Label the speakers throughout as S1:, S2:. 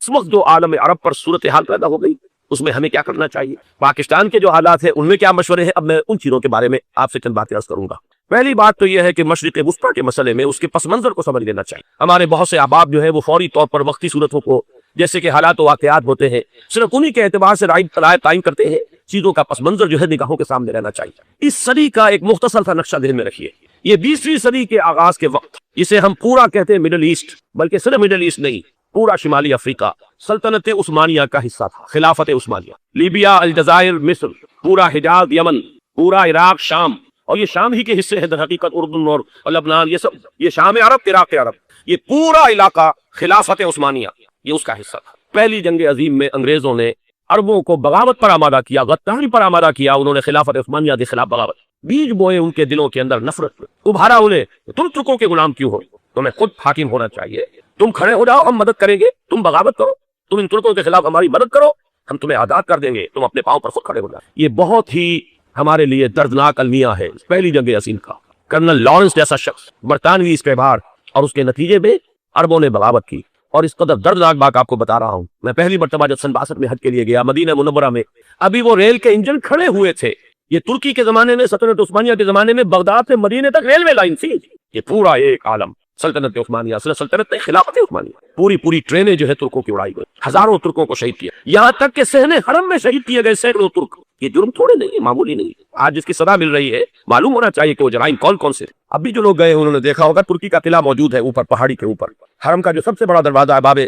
S1: اس وقت جو عالم عرب پر صورتحال پیدا ہو گئی اس میں ہمیں کیا کرنا چاہیے، پاکستان کے جو حالات ہیں ان میں کیا مشورے ہیں، اب میں ان چیزوں کے بارے میں آپ سے چند باتیں عرض کروں گا۔ پہلی بات تو یہ ہے کہ مشرق وسطیٰ کے مسئلے میں اس کے پس منظر کو سمجھ لینا چاہیے۔ ہمارے بہت سے احباب جو ہے وہ فوری طور پر وقتی صورتوں کو، جیسے کہ حالات و واقعات ہوتے ہیں، صرف انہی کے اعتبار سے رائے قائم کرتے ہیں، چیزوں کا پس منظر جو ہے نگاہوں کے سامنے رہنا چاہیے۔ اس صدی کا ایک مختصر سا نقشہ ذہن میں رکھیے، یہ 20ویں صدی کے آغاز کے وقت، جسے ہم پورا کہتے ہیں مڈل ایسٹ، بلکہ صرف مڈل ایسٹ نہیں، پورا شمالی افریقہ سلطنت عثمانیہ کا حصہ تھا، خلافت عثمانیہ، لیبیا، الجزائر، مصر، پورا حجاز، یمن، پورا عراق، شام، اور یہ شام ہی کے حصے ہیں در حقیقت، اردن اور لبنان، یہ سب، یہ شام عرب، عراق عرب، یہ پورا علاقہ خلافت عثمانیہ یہ اس کا حصہ تھا۔ پہلی جنگ عظیم میں انگریزوں نے عربوں کو بغاوت پر آمادہ کیا، غداری پر آمادہ کیا، انہوں نے خلافت عثمانیہ کے خلاف بغاوت، بیج بوئے ان کے دلوں کے اندر نفرت، ابھارا انہیں، تم ترکوں کے غلام کیوں ہو، تمہیں خود حاکم ہونا چاہیے، تم کھڑے ہو جاؤ، ہم مدد کریں گے، تم بغاوت کرو، تم ان ترکوں کے خلاف ہماری مدد کرو، ہم تمہیں آزاد کر دیں گے، تم اپنے پاؤں پر خود کھڑے ہو جاؤ۔ یہ بہت ہی ہمارے لیے دردناک المیہ ہے پہلی جنگ عظیم کا۔ کرنل لارنس جیسا شخص، برطانوی استعمار، اور اس کے نتیجے میں عربوں نے بغاوت کی۔ اور اس قدر دردناک بات آپ کو بتا رہا ہوں، میں پہلی مرتبہ جب سن 62 میں حج کے لیے گیا مدینہ منورہ میں، ابھی وہ ریل کے انجن کھڑے ہوئے تھے۔ یہ ترکی کے زمانے میں، سلطنت عثمانیہ کے زمانے میں بغداد سے مدینے تک ریلوے لائن تھی۔ یہ پورا ایک عالم سلطنت عثمانیہ، سلطنت خلافت عثمانیہ، پوری ٹرینیں جو ہے ترکوں کی اڑائی گئی، ہزاروں ترکوں کو شہید کیا، یہاں تک کہ صحن حرم میں شہید کیے گئے سینکڑوں ترک۔ یہ جرم تھوڑے نہیں، معمولی نہیں۔ آج جس کی سزا مل رہی ہے، معلوم ہونا چاہیے کہ وہ جرائم کون کون سے۔ اب بھی جو لوگ گئے انہوں نے دیکھا ہوگا ترکی کا قلعہ موجود ہے اوپر پہاڑی کے اوپر، حرم کا جو سب سے بڑا دروازہ ہے باب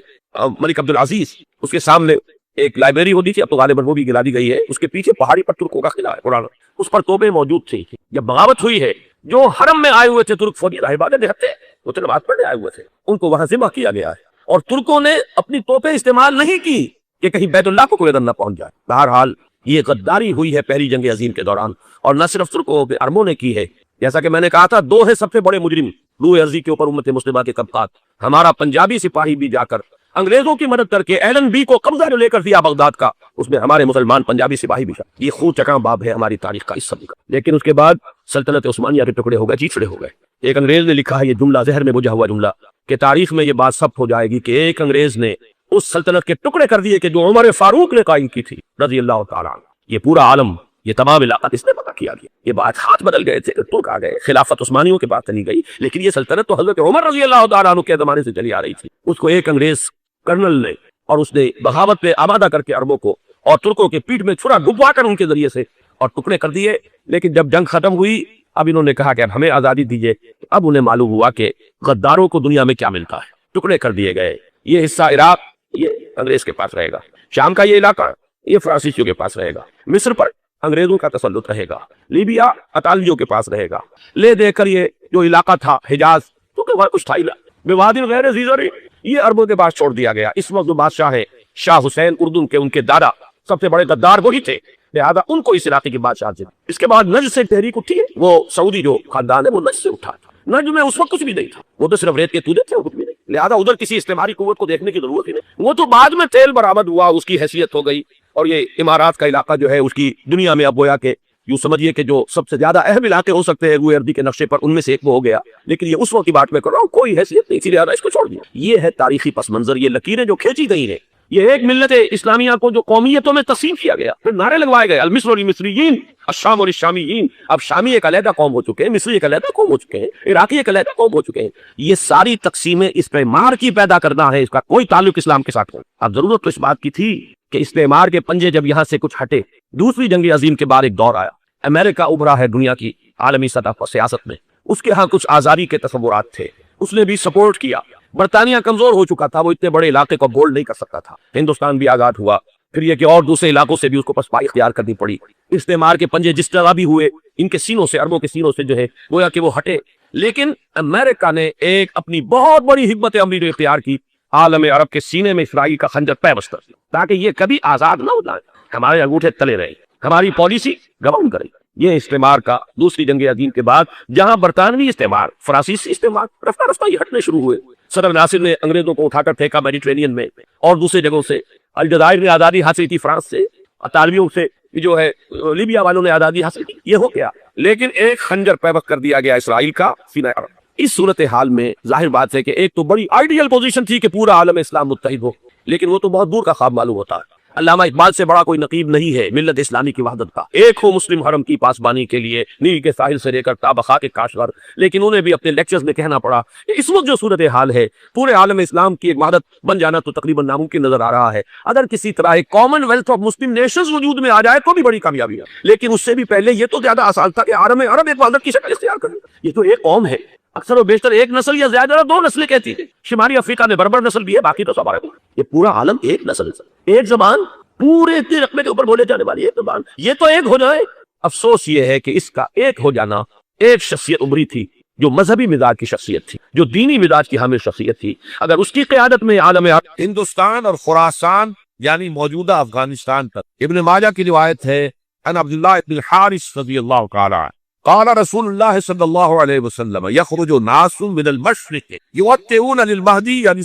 S1: ملک عبدالعزیز، اس کے سامنے ایک لائبریری ہوتی تھی، اب تو غالباً وہ بھی گرا دی گئی ہے، اس کے پیچھے پہاڑی پر ترکوں کا قلعہ ہے پرانا، اس پر توپیں موجود تھی۔ جب بغاوت ہوئی ہے، جو حرم میں آئے ہوئے تھے ترک فوجی راہبان نہتے، وہ تو نماز پڑھنے آئے ہوئے تھے، ان کو وہاں ذبح کیا گیا ہے، اور ترکوں نے اپنی توپیں استعمال نہیں کی کہ کہیں بیت اللہ کو کوئی ادھر نہ پہنچ جائے۔ بہرحال یہ غداری ہوئی ہے پہلی جنگ عظیم کے دوران، اور نہ صرف ترکوں کے، عربوں نے کی ہے۔ جیسا کہ میں نے کہا تھا، دو ہے سب سے بڑے مجرم روئے ارضی کے اوپر امت مسلمہ کے طبقات۔ ہمارا پنجابی سپاہی بھی جا کر انگریزوں کی مدد کر کے ایلن بی کو قبضہ جو لے کر دیا بغداد کا، اس میں ہمارے مسلمان پنجابی سپاہی بھی شامل۔ یہ خون چکاں باب ہے ہماری تاریخ کا اس صدی کا۔ لیکن اس کے بعد سلطنت عثمانیہ کے ٹکڑے ہو گئے، چیچڑے ہو گئے۔ ایک انگریز نے لکھا ہے یہ جملہ، زہر میں بجھا ہوا جملہ، کہ تاریخ میں یہ بات ثبت ہو جائے گی کہ ایک انگریز نے اس سلطنت کے ٹکڑے کر دیے کہ جو عمر فاروق نے قائم کی تھی رضی اللہ تعالیٰ عنہ۔ یہ پورا عالم، یہ تمام علاقہ اس نے پتہ کیا گیا۔ یہ بات ہاتھ بدل گئے تھے، ترک آ گئے، خلافت عثمانیوں کے پاس چلی گئی، لیکن یہ سلطنت تو حضرت عمر رضی اللہ تعالیٰ عنہ کے زمانے سے چلی آ رہی تھی۔ اس کو ایک انگریز کرنل نے، اور اس نے بغاوت پہ آمادہ کر کے عربوں کو اور ترکوں کے پیٹھ میں چھرا ڈبوا کر ان کے ذریعے سے اور ٹکڑے کر دیے۔ لیکن جب جنگ ختم ہوئی، اب انہوں نے کہا کہ اب ہمیں آزادی دیجیے۔ اب انہیں معلوم ہوا کہ غداروں کو دنیا میں کیا ملتا ہے، ٹکڑے کر دیے گئے۔ یہ حصہ عراق یہ انگریز کے پاس رہے گا، شام کا یہ علاقہ یہ فرانسیسیوں کے پاس رہے گا، مصر پر انگریزوں کا تسلط رہے گا، لیبیا اطالویوں کے پاس رہے گا، لے دے کر یہ جو علاقہ تھا حجاز، کیونکہ وہاں کچھ تھا ہی نہ، بوادی غیر ذی زرع، یہ عربوں کے پاس چھوڑ دیا گیا۔ اس وقت جو بادشاہ ہے شاہ حسین اردن کے، ان کے دادا سب سے بڑے غدار وہی تھے، لہذا ان کو اس علاقے کی بادشاہ تھی۔ اس کے بعد نجد سے تحریک اٹھی ہے، وہ سعودی جو خاندان ہے وہ نجد سے اٹھا تھا۔ نجد میں اس وقت کچھ بھی نہیں تھا، وہ تو صرف ریت کے تودے تھے، وہ کچھ بھی نہیں، لہذا ادھر کسی استعماری قوت کو دیکھنے کی ضرورت ہی نہیں۔ وہ تو بعد میں تیل برآمد ہوا، اس کی حیثیت ہو گئی، اور یہ امارات کا علاقہ جو ہے اس کی دنیا میں اب گویا کہ یوں سمجھیے کہ جو سب سے زیادہ اہم علاقے ہو سکتے ہیں روئے ارضی کے نقشے پر، ان میں سے ایک وہ ہو گیا۔ لیکن یہ اس وقت کی بات میں کر رہا ہوں، کوئی حیثیت نہیں تھی، لہذا اس کو چھوڑ دیا۔ یہ ہے تاریخی پس منظر، یہ لکیریں جو کھینچی گئی ہیں، یہ ایک ملت اسلامیہ کو جو قومیتوں میں تقسیم کیا گیا، پھر نعرے لگوائے گئے، المصر للمصریین، الشام للشامیین۔ اب شامی ایک علیحدہ قوم ہو چکے ہیں، مصری ایک علیحدہ قوم ہو چکے ہیں، عراقی ایک علیحدہ قوم ہو چکے ہیں۔ یہ ساری تقسیمیں استعمار کی پیدا کرنا ہے، اس کا کوئی تعلق اسلام کے ساتھ نہیں۔ اب ضرورت تو اس بات کی تھی کہ استعمار کے پنجے جب یہاں سے کچھ ہٹے، دوسری جنگ عظیم کے بعد ایک دور آیا، امریکہ ابھرا ہے دنیا کی عالمی سطح پر سیاست میں، اس کے ہاں کچھ آزادی کے تصورات تھے، اس نے بھی سپورٹ کیا۔ برطانیہ کمزور ہو چکا تھا، وہ اتنے بڑے علاقے کو گولڈ نہیں کر سکتا تھا، ہندوستان بھی آزاد ہوا، پھر یہ کہ اور دوسرے علاقوں سے بھی اس کو پسپائی اختیار کرنی پڑی۔ استعمار کے پنجے جس طرح بھی ہوئے، ان کے سینوں سے، عربوں کے سینوں سے جو ہے گویا کہ وہ ہٹے، لیکن امریکہ نے ایک اپنی بہت بڑی حکمت عملی جو اختیار کی، عالم عرب کے سینے میں اسرائیل کا خنجر پیوست کر دیا، تاکہ یہ کبھی آزاد نہ ہو جائے، ہمارے انگوٹھے تلے رہے، ہماری پالیسی گواہ کرے۔ یہ استعمار کا دوسری جنگ عظیم کے بعد، جہاں برطانوی استعمار، فرانسیسی استعمار رفتہ رفتہ یہ ہٹنے شروع ہوئے۔ صدر ناصر نے انگریزوں کو اٹھا کر پھینکا میڈیٹرینین میں اور دوسرے جگہوں سے، الجزائر نے آزادی حاصل کی فرانس سے، اطالویوں سے جو ہے لیبیا والوں نے آزادی حاصل کی، یہ ہو گیا، لیکن ایک خنجر پیوست کر دیا گیا اسرائیل کا سینہ عرب۔ اس صورتحال میں ظاہر بات ہے کہ ایک تو بڑی آئیڈیل پوزیشن تھی کہ پورا عالم اسلام متحد ہو، لیکن وہ تو بہت دور کا خواب معلوم ہوتا ہے۔ علامہ اقبال سے بڑا کوئی نقیب نہیں ہے ملت اسلامی کی وحدت کا، ایک ہو مسلم حرم کی پاسبانی کے لیے نیل کے ساحل سے لے کر تابخا کے کاشغر۔ لیکن انہیں بھی اپنے لیکچرز میں کہنا پڑا کہ اس وقت جو صورتحال ہے پورے عالم اسلام کی ایک وحدت بن جانا تو تقریباً ناممکن نظر آ رہا ہے۔ اگر کسی طرح ایک common wealth of Muslim nations وجود میں آ جائے تو بھی بڑی کامیابی ہے، لیکن اس سے بھی پہلے یہ تو زیادہ آسان تھا کہ عالم عرب ایک وحدت کی شکل اختیار کرے۔ یہ تو ایک قوم ہے، اکثر و بیشتر ایک نسل یا زیادہ دو نسلیں کہتی ہے۔ شمالی افریقہ میں بربر نسل بھی ہے، باقی تو سب عرب۔ یہ پورا عالم ایک نسل ہے، ایک زبان، پورے اتنے رقبے کے اوپر بولے جانے والی ایک زبان، یہ تو ایک ہو جائے۔ افسوس یہ ہے کہ اس کا ایک ہو جانا ایک شخصیت ابھری تھی جو مذہبی مزاج کی شخصیت تھی، جو دینی مزاج کی حامل شخصیت تھی۔ اگر اس کی قیادت میں عالم
S2: ہندوستان اور خراسان یعنی موجودہ افغانستان تک۔ ابن ماجہ کی روایت ہے ان عبداللہ ابن الحارث رضی اللہ تعالی عنہ قال رسول اللہ صلی اللہ علیہ وسلم یخرج ناس من المشرق یوطئون للمہدی یعنی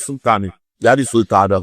S2: سلطانہ،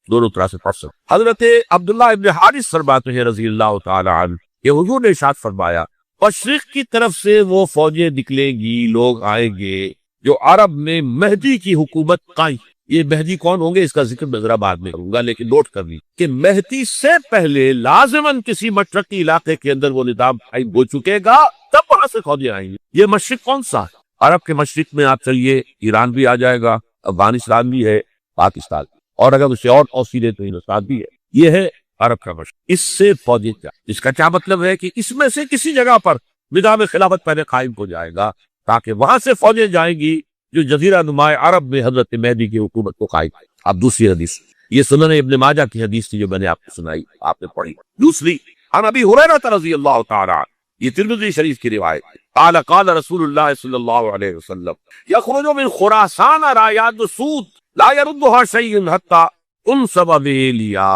S2: دونوں طرح سے پڑھ سکتے۔ حضرت عبداللہ ابن حارث فرماتے ہیں رضی اللہ تعالی عنہ کہ حضور نے ارشاد فرمایا مشرق کی طرف سے وہ فوجیں نکلیں گی، لوگ آئیں گے جو عرب میں مہدی کی حکومت قائم۔ یہ مہدی کون ہوں گے اس کا ذکر میں ذرا بعد میں کروں گا، لیکن نوٹ کر لی کہ مہدی سے پہلے لازماً کسی مشرقی علاقے کے اندر وہ نظام قائم ہو چکے گا، تب وہاں سے فوجیں آئیں گی۔ یہ مشرق کون سا ہے؟ عرب کے مشرق میں آپ چلیے ایران بھی آ جائے گا، افغانستان بھی ہے، پاکستان بھی، اور اگر اسے اور توسیع دے تو ہندوستان بھی ہے۔ یہ ہے عرب کا مشرق۔ اس سے فوجیں کیا، اس کا کیا مطلب ہے کہ اس میں سے کسی جگہ پر نظام خلافت پہلے قائم ہو جائے گا تاکہ وہاں سے فوجیں جائیں گی جو جزیرہ نما عرب میں حضرت مہدی کی حکومت کو قائم ہے۔ اب دوسری حدیث، یہ سنن ابن ماجہ کی حدیث تھی جو میں نے آپ کو سنائی، آپ نے پڑھی۔ دوسری عن ابی ہریرہ رضی اللہ تعالی عنہ، یہ ترمذی شریف کی روایت ہے، قال قال رسول اللہ صلی اللہ علیہ وسلم یخرج من خراسان رایات سود لا يردها شیء حتی انصب به لیا۔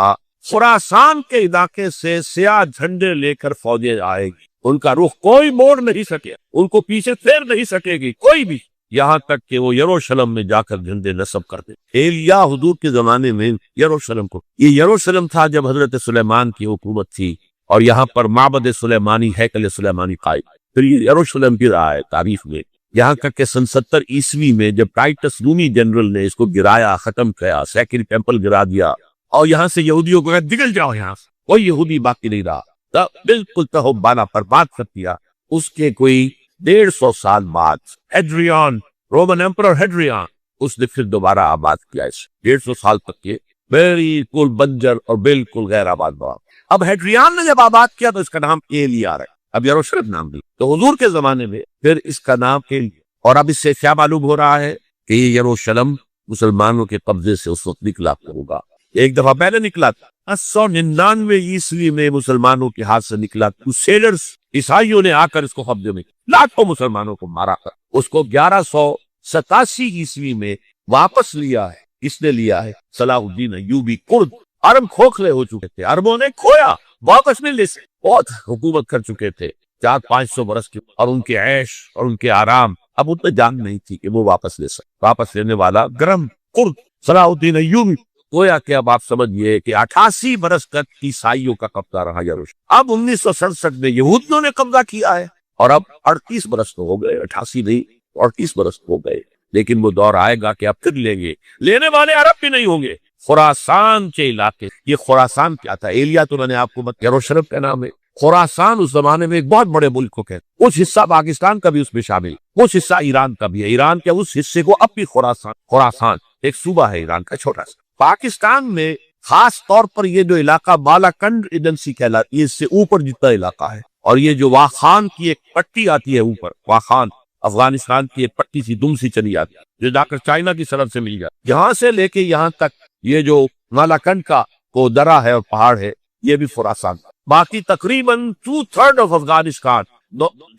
S2: خراسان کے علاقے سے سیاہ جھنڈے لے کر فوجیں آئے گی، ان کا رخ کوئی موڑ نہیں سکے، ان کو پیچھے پھیر نہیں سکے گی کوئی بھی، یہاں تک کہ وہ یروشلم میں جا کر جھنڈے نصب کر دیں۔ ایلیا حضور کے زمانے میں یروشلم کو، یہ یروشلم تھا جب حضرت سلیمان کی حکومت تھی، اور یہاں پر معبد سلیمانی، ہیکل سلیمانی قائم، پھر یہ یروشلم کی رہا ہے تاریخ میں، یہاں تک کہ سن 70 عیسوی میں جب ٹائٹس رومی جنرل نے اس کو گرایا، ختم کیا، سیکنڈ ٹیمپل گرا دیا، اور یہاں سے یہودیوں کو نکل جاؤ یہاں سے، کوئی یہودی باقی نہیں رہا، تب بالکل تہوبانہ پر بات کر دیا۔ اس کے کوئی 150 سال بعد ہیڈریان، رومن ایمپرر ہیڈریان، اس نے پھر دوبارہ آباد کیا اس 150 سال تک یہ بالکل بنجر اور بالکل غیر آباد ہوا۔ اب ہیڈریان نے جب آباد کیا تو اس کا نام ایلیا رہا، اب یروشلم نام دی، تو حضور کے زمانے میں پھر اس کا نام ایلیا۔ اور اب اس سے کیا معلوم ہو رہا ہے کہ یہ یروشلم مسلمانوں کے قبضے سے اس وقت نکلا ہوگا، ایک دفعہ پہلے نکلا تھا 899 عیسوی میں مسلمانوں کے ہاتھ سے نکلا، کروسیڈرز عیسائیوں نے آ کر اس کو قبضے میں لاکھوں مسلمانوں کو مارا کر اس کو 1187 عیسوی میں واپس لیا ہے۔ کس نے لیا ہے؟ صلاح الدین ایوبی کرد۔ عرب کھوکھلے ہو چکے تھے، عربوں نے کھویا، واپس ملنے سے بہت حکومت کر چکے تھے 400-500 برس کی، اور ان کے عیش اور ان کے آرام اب ان میں جان نہیں تھی کہ وہ واپس لے سکے۔ واپس لینے والا گرم کرد صلاح الدین ایوبی۔ گویا کہ اب آپ سمجھئے کہ 88 برس تک عیسائیوں کا قبضہ رہا یروشلم۔ اب 1967 میں یہودیوں نے قبضہ کیا ہے، اور اب 38 برس تو ہو گئے، 88 نہیں 38 برس ہو گئے، لیکن وہ دور آئے گا کہ اب پھر لیں گے، لینے والے عرب بھی نہیں ہوں گے۔ خراسان کے علاقے، یہ خراسان کیا تھا؟ ایلیا تو میں نے آپ کو یروشلم کا نام ہے۔ خراسان اس زمانے میں ایک بہت بڑے ملک کو کہتے، کچھ حصہ پاکستان کا بھی اس میں شامل، کچھ حصہ ایران کا بھی ہے، ایران کے اس حصے کو اب بھی خراسان ایک صوبہ ہے ایران کا چھوٹا سا۔ پاکستان میں خاص طور پر یہ جو علاقہ بالاکنڈ ایجنسی کہلاتی ہے، اس سے اوپر جتنا علاقہ ہے، اور یہ جو واخان کی ایک پٹی آتی ہے اوپر، واخان افغانستان کی ایک پٹی سی دم سی چلی آتی ہے جو جا کر چائنا کی سرحد سے مل جاتی، یہاں سے لے کے یہاں تک یہ جو بالاکنڈ کا کو درہ ہے اور پہاڑ ہے، یہ بھی خراسان۔ باقی تقریباً 2/3 آف افغانستان،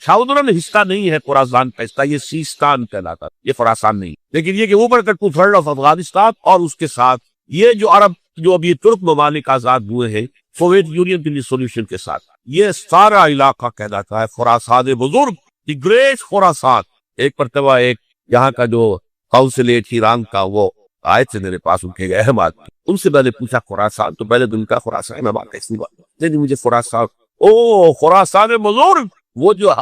S2: شاہدرن حصہ نہیں ہے خراسان کا حصہ، یہ سیستان کہلاتا ہے، یہ خراسان نہیں، لیکن یہ کہ اوپر کا 2/3 آف افغانستان، اور اس کے ساتھ یہ جو عرب جو ابھی ترک ممالک آزاد ہوئے ہیں سوویت یونین کی سولوشن کے ساتھ، یہ سارا علاقہ کہلاتا ہے خراسان بزرگ، دی گریٹ خراسان۔ ایک مرتبہ ایک یہاں کا جو قونصلیٹ ایران کا وہ آئے تھے میرے پاس، ان کے اہم آدمی، ان سے میں نے پوچھا خراسان، تو پہلے دن کا خراسان میں بات کیسی بات نہیں، مجھے خراسان، خراسان بزرگ، وہ جو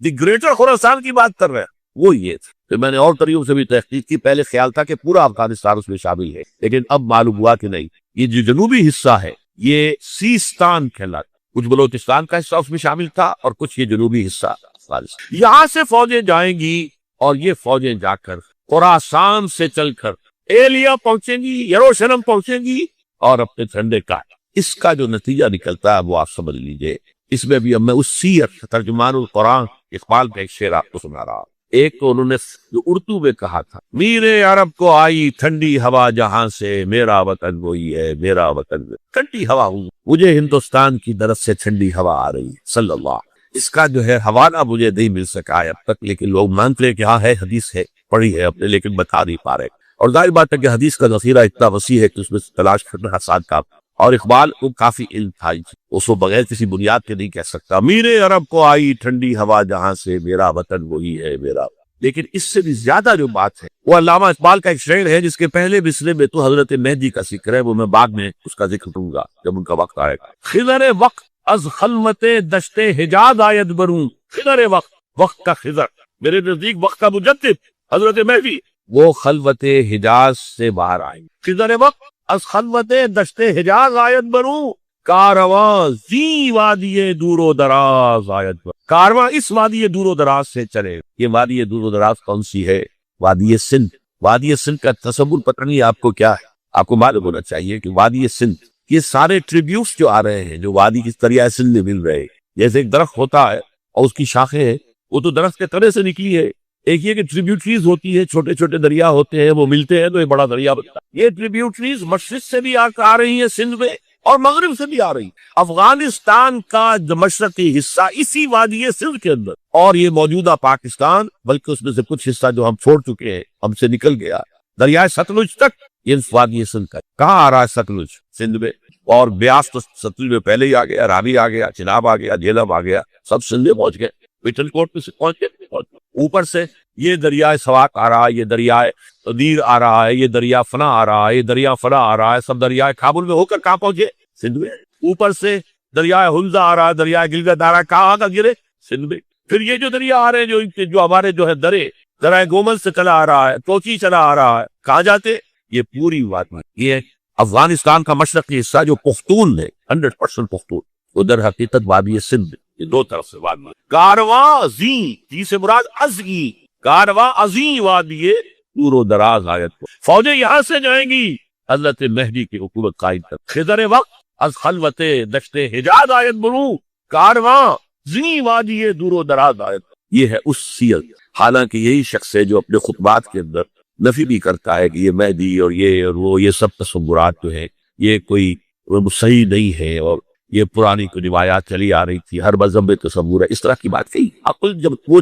S2: دی گریٹر خراسان کی بات کر رہے ہیں وہ یہ تھا۔ پھر میں نے اور طریقوں سے بھی تحقیق کی. پہلے خیال تھا کہ پورا افغانستان اس میں شامل ہے، لیکن اب معلوم ہوا کہ نہیں، یہ جو جنوبی حصہ ہے یہ سیستان کہلاتا. کچھ بلوچستان کا حصہ اس میں شامل تھا اور کچھ یہ جنوبی حصہ افغانستان. یہاں سے فوجیں جائیں گی اور یہ فوجیں جا کر خراسان سے چل کر ایلیا پہنچیں گی، یروشلم پہنچیں گی اور اپنے جھنڈے کا. اس کا جو نتیجہ نکلتا ہے وہ آپ سمجھ لیجئے. اس میں بھی اب میں اس سیرت ترجمان القرآن اقبال کا ایک شعر آپ کو سنا رہا. ایک تو انہوں نے جو اردو میں کہا تھا، میرے عرب کو آئی ٹھنڈی ہوا جہاں سے، میرا وطن وہی ہے میرا وطن. ٹھنڈی ہوا ہوں، مجھے ہندوستان کی طرف سے ٹھنڈی ہوا آ رہی ہے صلی اللہ. اس کا جو ہے حوالہ مجھے نہیں مل سکا ہے اب تک، لیکن لوگ مانتے ہیں کہ ہاں ہے، حدیث ہے، پڑھی ہے اپنے، لیکن بتا نہیں پا رہے. اور ظاہر بات ہے کہ حدیث کا ذخیرہ اتنا وسیع ہے کہ اس میں تلاش کرنا آسان کام. اور اقبال کو کافی علم تھا، اس کو بغیر کسی بنیاد کے نہیں کہہ سکتا. میرے عرب کو آئی ٹھنڈی ہوا جہاں سے، میرا وطن وہی ہے میرا. لیکن اس سے بھی زیادہ جو بات ہے وہ علامہ اقبال کا ایک شعر ہے جس کے پہلے مصرعے میں تو حضرت مہدی کا ذکر ہے، وہ میں بعد میں اس کا ذکر کروں گا جب ان کا وقت آئے گا. خضر وقت از خلوت دشت حجاز آید بروں. خضر وقت، وقت کا خضر، میرے نزدیک وقت کا مجدد حضرت مہدی، وہ خلوت حجاز سے باہر آئیں. خضر وقت از خلوت دشت حجاز آید بروں، کارواں زی وادی دور و دراز آید بروں. کارواں اس وادی دور و دراز سے چلے. یہ وادی دور و دراز کون سی ہے؟ وادی سندھ. وادی سندھ کا تصور پتہ نہیں آپ کو کیا ہے، آپ کو معلوم ہونا چاہیے کہ وادی سندھ، یہ سارے ٹریبیوٹس جو آ رہے ہیں جو وادی کی دریائے سندھ میں مل رہے ہیں. جیسے ایک درخت ہوتا ہے اور اس کی شاخیں ہیں، وہ تو درخت کے تنے سے نکلی ہے. ایک یہ کہ ٹریبیوٹریز ہوتی ہے، چھوٹے چھوٹے دریا ہوتے ہیں، وہ ملتے ہیں تو ایک بڑا دریا بنتا ہے. یہ ٹریبیوٹریز مشرق سے بھی آ رہی ہیں سندھ میں اور مغرب سے بھی آ رہی. افغانستان کا مشرقی حصہ اسی وادی سندھ کے اندر، اور یہ موجودہ پاکستان، بلکہ اس میں سے کچھ حصہ جو ہم چھوڑ چکے ہیں، ہم سے نکل گیا دریائے ستلج تک، یہ وادی سندھ کا. کہاں آ رہا ہے ستلج؟ سندھ میں. اور بیاس تو ستلج میں پہلے ہی آ گیا، راوی آ گیا، چناب آ گیا، جہلم آ گیا، سب سندھ میں پہنچ گئے. پٹن کوٹ میں سے پہنچ گئے. اوپر سے یہ دریائے سواک آ رہا ہے، یہ دریائے دیر آ رہا ہے، یہ دریا فنا آ رہا ہے، یہ دریا فنا آ رہا ہے. سب دریائے کابل میں ہو کر کہاں پہنچے؟ سندھ میں. اوپر سے دریائے ہنزا آ رہا ہے، دریائے گلگت آ رہا ہے، کہاں کا گرے؟ سندھ میں. پھر یہ جو دریا آ رہے ہیں جو ہمارے جو ہے درائے گومل سے چلا آ رہا ہے، توچی چلا آ رہا ہے، کہاں جاتے؟ یہ پوری بات. یہ افغانستان کا مشرقی حصہ جو پختون ہے، 100% پختون، ادھر حقیقت وادی سندھ. یہ دو طرف سے وادی. کارواں زی، جی سے مراد ازگی، کارواں ازیں وادی دور و دراز آیت کو. فوجیں یہاں سے جائیں گی حضرت مہدی کی حکومت قائم کر. خضر وقت از خلوت دشت حجاز آیت بروں، کارواں زی وادی دور و دراز آیت. یہ ہے اس سیرت. حالانکہ یہی شخص ہے جو اپنے خطبات کے اندر نفی بھی کرتا ہے کہ یہ مہدی اور وہ یہ سب تصورات جو ہے یہ کوئی صحیح نہیں ہے، اور یہ پرانی کوئی روایات چلی آ رہی تھی، ہر مذہب میں تصور ہے. اس طرح کی بات کہی.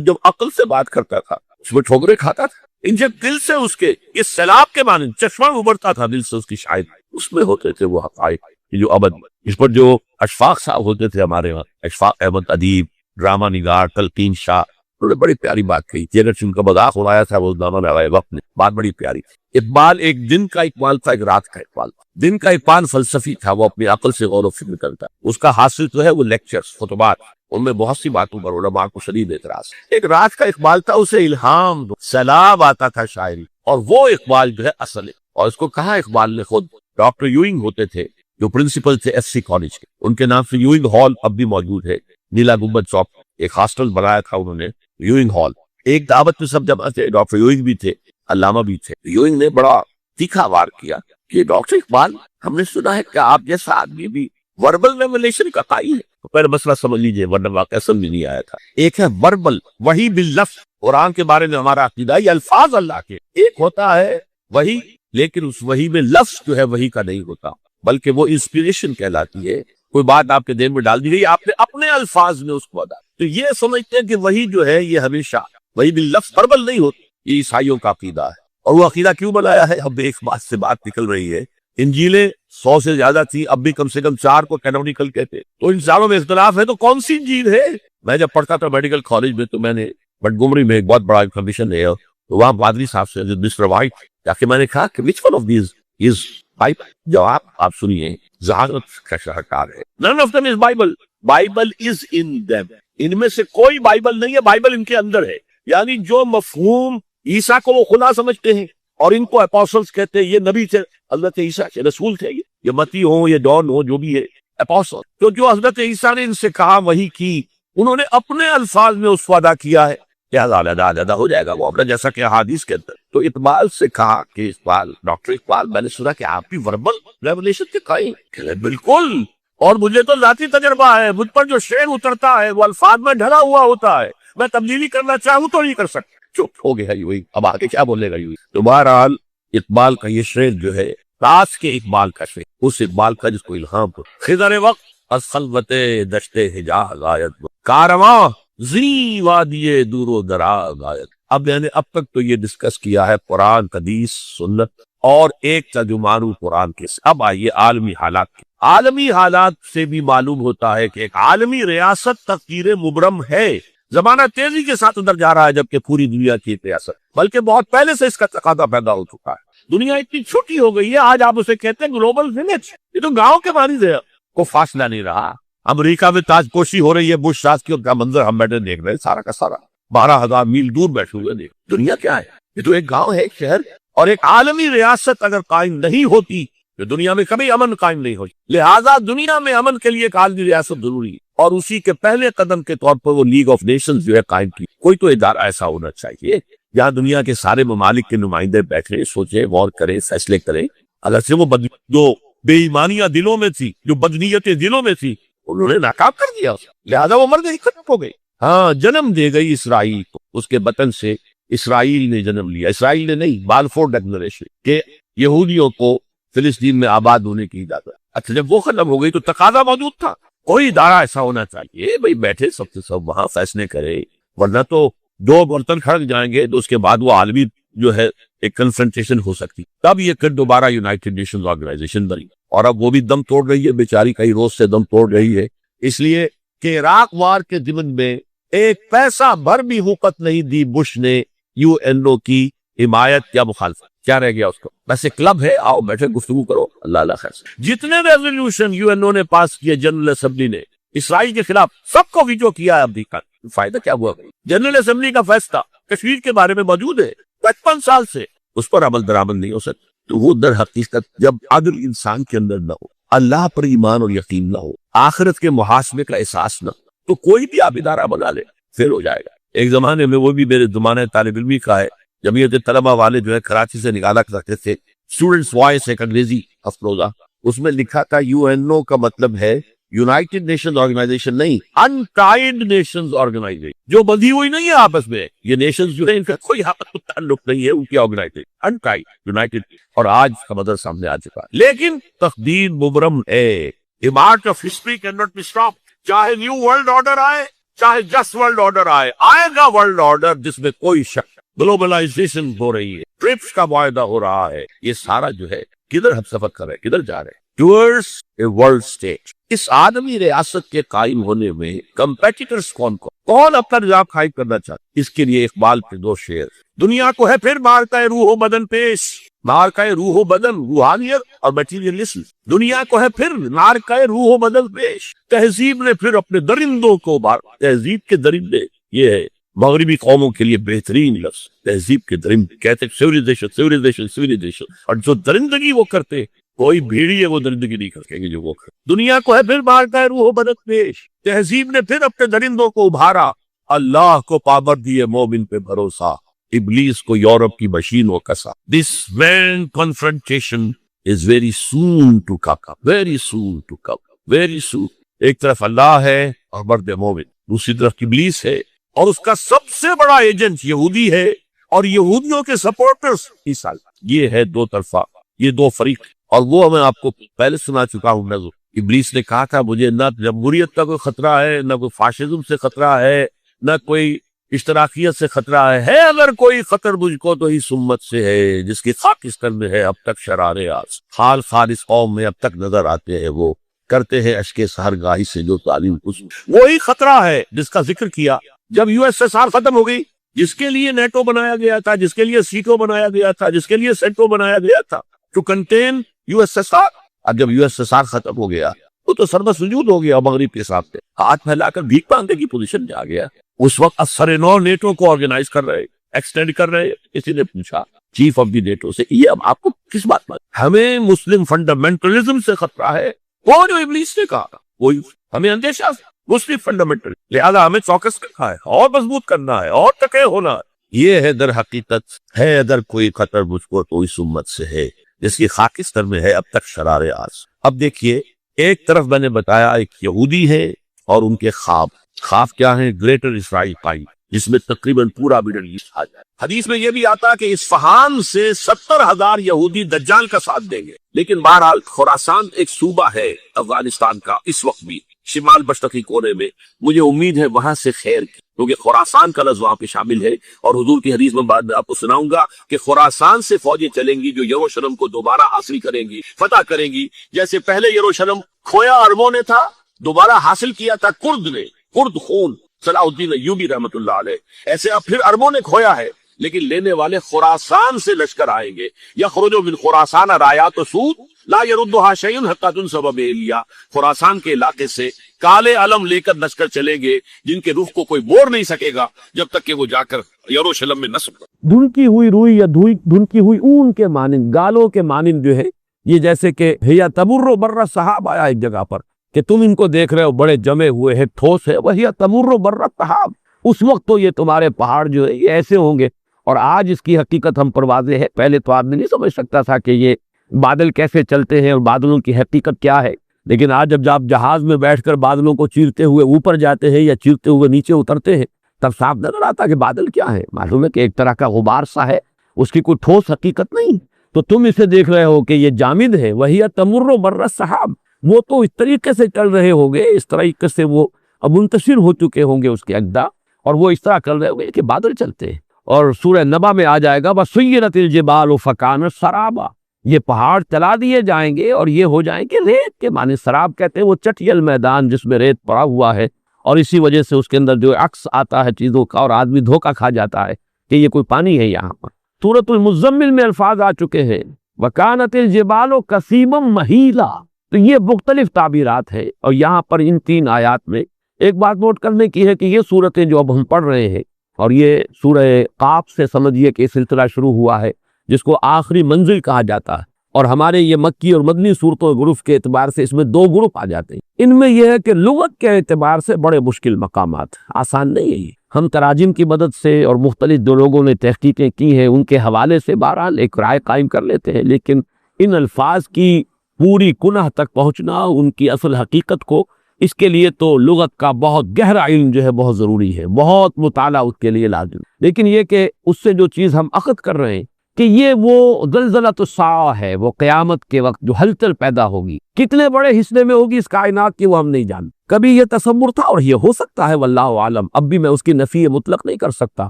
S2: جب عقل سے بات کرتا تھا اس میں ٹھوکرے کھاتا تھا. ان جب دل سے اس کے یہ سیلاب کے معنی چشمہ ابھرتا تھا دل سے اس کی شاعری، اس میں ہوتے تھے وہ حقائق جو ابد. اس پر جو اشفاق صاحب ہوتے تھے ہمارے وہاں، اشفاق احمد ادیب، ڈرامہ نگار، تلقین شاہ، انہوں نے بڑی پیاری بات کہی تھی. اگر ان کا مذاق اڑایا تھا وہ نامہ نوائے وقت نے، بات بڑی پیاری تھی. اقبال ایک دن کا اقبال تھا، ایک رات کا اقبال تھا. دن کا اقبال فلسفی تھا، وہ اپنی عقل سے غور و فکر کرتا. اس کا حاصل تو ہے وہ لیکچرز، خطبات، ان میں بہت سی باتوں پر علماء کو شدید اعتراض. ایک رات کا اقبال تھا، اسے الہام سیلاب آتا تھا شاعری، اور وہ اقبال جو ہے اصل ہے. اور اس کو کہا اقبال نے خود. ڈاکٹر یوئنگ ہوتے تھے جو پرنسپل تھے ایف سی کالج کے، ان کے نام سے یوئنگ ہال اب بھی موجود ہے نیلا گنبد چوک. ایک ہاسٹل بنایا تھا انہوں نے، یوئنگ ہال. ایک دعوت میں سب جمع تھے، ڈاکٹر یوئنگ بھی تھے، علامہ بھی تھے. یوئنگ نے بڑا تیکھا وار کیا کہ ڈاکٹر اقبال، ہم نے سنا ہے کہ آپ جیسا آدمی بھی وربل ریولیشن کا قائل ہے. تو پہلے مسئلہ سمجھ لیجئے ورنہ واقعہ سمجھ نہیں آیا تھا. ایک ہے وربل، وہی باللفظ. قرآن کے بارے میں ہمارا عقیدہ یہ الفاظ اللہ کے. ایک ہوتا ہے وہی، لیکن اس وہی میں لفظ جو ہے وہی کا نہیں ہوتا، بلکہ وہ انسپیریشن کہلاتی ہے. کوئی بات آپ کے دین میں ڈال دی گئی، آپ نے اپنے الفاظ میں اس کو ادا. تو یہ سمجھتے ہیں کہ وہی جو ہے یہ ہمیشہ وہی باللفظ وربل نہیں ہوتی. یہ عیسائیوں کا عقیدہ ہے. اور وہ عقیدہ کیوں بنایا ہے؟ اب ایک بات سے بات نکل رہی ہے. انجیلیں 100 سے زیادہ تھی، اب بھی کم سے کم 4 کو کینونیکل کہتے. تو ان چاروں میں اختلاف ہے، تو کون سی انجیل ہے؟ میں جب پڑھتا تھا میڈیکل کالج میں تو میں نے بٹگمری میں ایک بہت بڑا انفارمیشن ہے، تو وہاں پادری صاحب سے مسٹر وائٹ جا کے میں نے کہا کہ which one of these is Bible؟ جواب آپ سنیے، ذہانت کا شاہکار ہے. None of them is Bible. Bible is in them. ان میں سے کوئی بائبل نہیں ہے، بائبل ان کے اندر ہے. یعنی جو مفہوم
S1: عیسیٰ کو وہ خدا سمجھتے ہیں اور ان کو اپوسلز کہتے ہیں. یہ نبی تھے، حضرت عیسیٰ کے رسول تھے. یہ متی ہوں، یہ جان ہوں، جو بھی ہے اپوسل. تو جو حضرت عیسیٰ نے ان سے کہا وہی کی، انہوں نے اپنے الفاظ میں اس کو ادا کیا ہے. لہٰذا علیحدہ ہو جائے گا وہ اپنا، جیسا کہ حدیث کے اندر. تو اقبال سے کہا کہ اقبال، ڈاکٹر اقبال، میں نے سنا کہ آپ بھی وربل ریولیشن کے قائل. کہ بالکل، اور مجھے تو ذاتی تجربہ ہے. مجھ پر جو شعر اترتا ہے وہ الفاظ میں ڈھلا ہوا ہوتا ہے. میں تبدیلی کرنا چاہوں تو نہیں کر سکتا. چپ ہو گیا یوں ہی، اب آگے کیا بولے گا یوں ہی. تو بہرحال اقبال کا یہ شعر جو ہے راس کے اقبال کا شعر، اس اقبال کا جس کو الہام ہو. خضر وقت از خلوت دشت حجاز آید، کارواں زی وادی دور و دراز آید. اب میں نے اب تک تو یہ ڈسکس کیا ہے قرآن، حدیث، سنت اور ایک ترجمان قرآن کے. اب آئیے عالمی حالات کے. عالمی حالات سے بھی معلوم ہوتا ہے کہ ایک عالمی ریاست تقدیر مبرم ہے. زمانہ تیزی کے ساتھ اندر جا رہا ہے، جبکہ پوری دنیا کی ایک ریاست، بلکہ بہت پہلے سے اس کا تقاضا پیدا ہو چکا ہے. دنیا اتنی چھوٹی ہو گئی ہے، آج آپ اسے کہتے ہیں گلوبل ولیج. یہ تو گاؤں کے معنی سے کو فاصلہ نہیں رہا. امریکہ میں تاج پوشی ہو رہی ہے، بش شاذ کا منظر ہم بیٹھے دیکھ رہے ہیں، سارا کا سارا 12,000 میل دور بیٹھے ہوئے دیکھ. دنیا کیا ہے؟ یہ تو ایک گاؤں ہے، ایک شہر. اور ایک عالمی ریاست اگر قائم نہیں ہوتی تو دنیا میں کبھی امن قائم نہیں ہوتی. لہٰذا دنیا میں امن کے لیے ایک عالمی ریاست ضروری ہے، اور اسی کے پہلے قدم کے طور پر وہ لیگ آف نیشنز جو ہے قائم کی. کوئی تو ادارہ ایسا ہونا چاہیے جہاں دنیا کے سارے ممالک کے نمائندے بیٹھیں، سوچیں، غور کریں، فیصلے کریں. اگرچہ وہ جو بے ایمانیاں دلوں میں تھی، جو بدنیتیں دلوں میں تھی، انہوں نے ناکام کر دیا. لہٰذا وہ مر گئی، ختم ہو گئی. ہاں، جنم دے گئی اسرائیل کو. اس کے وطن سے اسرائیل نے جنم لیا. اسرائیل نے نہیں، بالفور ڈکلریشن کہ یہودیوں کو فلسطین میں آباد ہونے کی اجازت. اچھا، جب وہ ختم ہو گئی تو تقاضا موجود تھا. کوئی ادارہ ایسا ہونا چاہیے بھئی بیٹھے سب سے سب وہاں فیصلے کرے، ورنہ تو دو برتن کھڑک جائیں گے تو اس کے بعد وہ عالمی جو ہے ایک کنفرنٹیشن ہو سکتی. تب یہ پھر دوبارہ یونائٹڈ نیشنز آرگنائزیشن بنی، اور اب وہ بھی دم توڑ رہی ہے بیچاری، کئی روز سے دم توڑ رہی ہے. اس لیے کہ عراق وار کے ضمن میں ایک پیسہ بھر بھی حقوق نہیں دی بش نے یو این او کی حمایت یا مخالفت. کیا رہ گیا اس کو؟ بس ایک کلب ہے، آؤ بیٹھے گفتگو کرو، اللہ اللہ خیر. جتنے ریزولوشن یو این او نے پاس کیے جنرل اسمبلی نے اسرائیل کے خلاف، سب کو ویٹو کیا ہے. اب دیکھا فائدہ کیا ہوا؟ جنرل اسمبلی کا فیصلہ کشمیر کے بارے میں موجود ہے 55 سال سے، اس پر عمل درآمد نہیں ہو سکتا. تو وہ در حقیقت جب عدل انسان کے اندر نہ ہو، اللہ پر ایمان اور یقین نہ ہو، آخرت کے محاسبے کا احساس نہ ہو، تو کوئی بھی آپ ادارہ بنا لے پھر ہو جائے گا. ایک زمانے میں، وہ بھی میرے زمانے طالب علمی کا ہے، جمعیت طلبہ والے جو ہے کراچی سے نکالا کرتے تھے اسٹوڈنٹس وائس، ایک انگریزی افروزہ، اس میں لکھا تھا یو این او کا مطلب ہے یونائٹڈ نیشنز آرگنائزیشن نہیں، انٹائڈ نیشنز آرگنائزیشن، جو بندھی ہوئی نہیں ہے آپس میں. یہ نیشنز جو ہے ان کا کوئی آپس میں تعلق نہیں ہے، ان کی آرگنائزیشن انٹائڈ، یونائٹڈ. اور آج کا مدر سامنے آ چکا ہے. لیکن تقدیر مبرم ہے. A march of history cannot be stopped. چاہے نیو ورلڈ آرڈر آئے، چاہے جسٹ ورلڈ آرڈر آئے گا ورلڈ آرڈر جس میں کوئی شک. گلوبلائزیشن ہو رہی ہے، ٹرپس کا معاہدہ ہو رہا ہے. یہ سارا جو ہے کدھر ہم سفر کر رہے ہیں، کدھر جا رہے ہیں؟ Towards a world state. اس عالمی ریاست کے قائم ہونے میں کمپیٹیٹرز کون اپنا نظام قائم کرنا چاہتے؟ اس کے لیے اقبال کے دو شعر. دنیا کو ہے پھر مارکہ روح و بدن پیش، مارکہ روح و بدن روحانیت اور میٹیریلزم. دنیا کو ہے پھر مارکہ روح و بدن پیش. تہذیب نے پھر اپنے درندوں کو مار. تہذیب کے درندے، یہ ہے مغربی قوموں کے لیے بہترین لفظ، تہذیب کے درندے. کہتے سیویلائزیشن، اور جو درندگی وہ کرتے، کوئی بھیڑی ہے وہ درندگی نہیں کرتے گی جو وہ کرتے. دنیا کو ہے پھر مارکہ روح و بدن پیش. تہذیب نے پھر اپنے درندوں کو ابھارا. اللہ کو پابندی ہے مومن پہ بھروسہ، ابلیس کو یورپ کی مشین و کسا. This grand confrontation is very soon to come. Very soon to come. Very soon. ایک طرف اللہ ہے اور مرد مومن، دوسری طرف ابلیس ہے اور اس کا سب سے بڑا ایجنٹ یہودی ہے اور یہودیوں کے سپورٹرز عیسائی. یہ ہے دو طرفہ، یہ دو فریق. اور وہ میں آپ کو پہلے سنا چکا ہوں. نظر ابلیس نے کہا تھا مجھے نہ جمہوریت کا کوئی خطرہ ہے، نہ کوئی فاشزم سے خطرہ ہے، نہ کوئی اشتراکیت سے خطرہ ہے اگر کوئی خطر مجھ کو تو اس امت سے ہے جس کی خاکستر میں ہے اب تک شرارے آس. حال خالص قوم میں اب تک نظر آتے ہیں، وہ کرتے ہیں اشک سحرگاہی سے جو تعلیم کچھ. وہی خطرہ ہے جس کا ذکر کیا جب یو ایس ایس آر ختم ہو گئی، جس کے لیے نیٹو بنایا گیا تھا، جس کے لیے سیٹو بنایا گیا تھا، جس کے لیے سیٹو بنایا گیا تھا to contain U S S R. اب جب یو ایس ایس آر ختم ہو گیا وہ تو سربت سجود ہو گیا مغرب کے ساتھ سے، ہاتھ پھیلا کر بھیک مانگنے کی پوزیشن میں آ گیا. اس وقت اثر نو نیٹو کو آرگنائز کر رہے ایکسٹینڈ کر رہے ہیں. کسی نے پوچھا چیف آف دی نیٹو سے یہ اب آپ کو کس بات پر؟ ہمیں مسلم فنڈامنٹلزم سے خطرہ ہے. وہ جو ابلیس نے کہا وہی ہمیں اندیشہ مسلم فنڈامنٹل، لہذا ہمیں چوکس کرنا ہے اور مضبوط کرنا ہے اور تکے ہونا ہے. یہ ہے در حقیقت ہے اگر کوئی خطر مجھ کو تو اس امت سے ہے جس کی خاکستر میں ہے اب تک شرار آز. اب دیکھیے ایک طرف میں نے بتایا ایک یہودی ہے اور ان کے خواب کیا ہیں؟ گریٹر اسرائیل قائم، جس میں تقریباً پورا مڈل ایسٹ آ جائے. حدیث میں یہ بھی آتا کہ اصفہان سے 70,000 یہودی دجال کا ساتھ دیں گے. لیکن بہرحال خراسان ایک صوبہ ہے افغانستان کا اس وقت بھی شمال مشرقی کونے میں، مجھے امید ہے وہاں سے خیر کی، کیونکہ خراسان کا لفظ وہاں پہ شامل ہے. اور حضور کی حدیث میں بعد میں آپ کو سناؤں گا کہ خراسان سے فوجیں چلیں گی جو یروشلم کو دوبارہ حاصل کریں گی، فتح کریں گی. جیسے پہلے یروشلم کھویا عربوں نے تھا، دوبارہ حاصل کیا تھا کرد خون صلاح الدین ایوبی رحمت اللہ علیہ، ایسے اب پھر عربوں نے کھویا ہے لیکن لینے والے خراسان سے لشکر آئیں گے. یخرج من خراسان رایات سود لا يردها شيء حتى تنصب بإلیا. خراسان کے علاقے سے کالے علم لے کر لشکر چلیں گے جن کے رخ کو کوئی بور نہیں سکے گا جب تک کہ وہ جا کر یروشلم میں نصب کر.
S3: دھنکی ہوئی روئی یا دھنکی ہوئی اون کے مانند، گالوں کے مانند جو ہے یہ، جیسے کہ ہیا تمر بر صحاب آیا ایک جگہ پر کہ تم ان کو دیکھ رہے ہو بڑے جمے ہوئے ہیں، ٹھوس ہے. وہی تمر بر صحاب، اس وقت تو یہ تمہارے پہاڑ جو ہے یہ ایسے ہوں گے. اور آج اس کی حقیقت ہم پر واضح ہے. پہلے تو آدمی نہیں سمجھ سکتا تھا کہ یہ بادل کیسے چلتے ہیں اور بادلوں کی حقیقت کیا ہے. لیکن آج جب آپ جہاز میں بیٹھ کر بادلوں کو چیرتے ہوئے اوپر جاتے ہیں یا چیرتے ہوئے نیچے اترتے ہیں تب صاف نظر آتا کہ بادل کیا ہے. معلوم ہے کہ ایک طرح کا غبار سا ہے، اس کی کوئی ٹھوس حقیقت نہیں. تو تم اسے دیکھ رہے ہو کہ یہ جامد ہے. وہی تمر بر صحاب، وہ تو اس طریقے سے چل رہے ہوں گے، اس طریقے سے وہ منتشر ہو چکے ہوں گے اس کے اجزا، اور وہ اس طرح کر رہے ہوں گے کہ بادل چلتے ہیں. اور سورہ نبا میں آ جائے گا وَسُيِّرَتِ الْجِبَالُ فَكَانَتْ سَرَابًا، یہ پہاڑ چلا دیے جائیں گے اور یہ ہو جائیں گے ریت کے معنی. سراب کہتے ہیں وہ چٹیل میدان جس میں ریت پڑا ہوا ہے، اور اسی وجہ سے اس کے اندر جو عکس آتا ہے چیزوں کا اور آدمی دھوکہ کھا جاتا ہے کہ یہ کوئی پانی ہے. یہاں پر سورۃ المزمل میں الفاظ آ چکے ہیں وَكَانَتِ الْجِبَالُ كَثِيبًا مَهِيلًا. تو یہ مختلف تعبیرات ہیں. اور یہاں پر ان 3 آیات میں ایک بات نوٹ کرنے کی ہے کہ یہ صورتیں جو اب ہم پڑھ رہے ہیں، اور یہ سورہ قاف سے سمجھیے کہ سلسلہ شروع ہوا ہے جس کو آخری منزل کہا جاتا ہے. اور ہمارے یہ مکی اور مدنی صورتوں گروپ کے اعتبار سے اس میں 2 گروپ آ جاتے ہیں. ان میں یہ ہے کہ لغت کے اعتبار سے بڑے مشکل مقامات، آسان نہیں ہے. یہ ہم تراجم کی مدد سے اور مختلف جو لوگوں نے تحقیقیں کی ہیں ان کے حوالے سے بہرحال ایک رائے قائم کر لیتے ہیں. لیکن ان الفاظ کی پوری کنہ تک پہنچنا، ان کی اصل حقیقت کو، اس کے لیے تو لغت کا بہت گہرا علم جو ہے بہت ضروری ہے، بہت مطالعہ اس کے لیے لازم. لیکن یہ کہ اس سے جو چیز ہم اخذ کر رہے ہیں کہ یہ وہ زلزلۃ الساعہ ہے، وہ قیامت کے وقت جو ہلچل پیدا ہوگی، کتنے بڑے حصے میں ہوگی اس کائنات کی وہ ہم نہیں جانتے. کبھی یہ تصور تھا اور یہ ہو سکتا ہے واللہ عالم. اب بھی میں اس کی نفی مطلق نہیں کر سکتا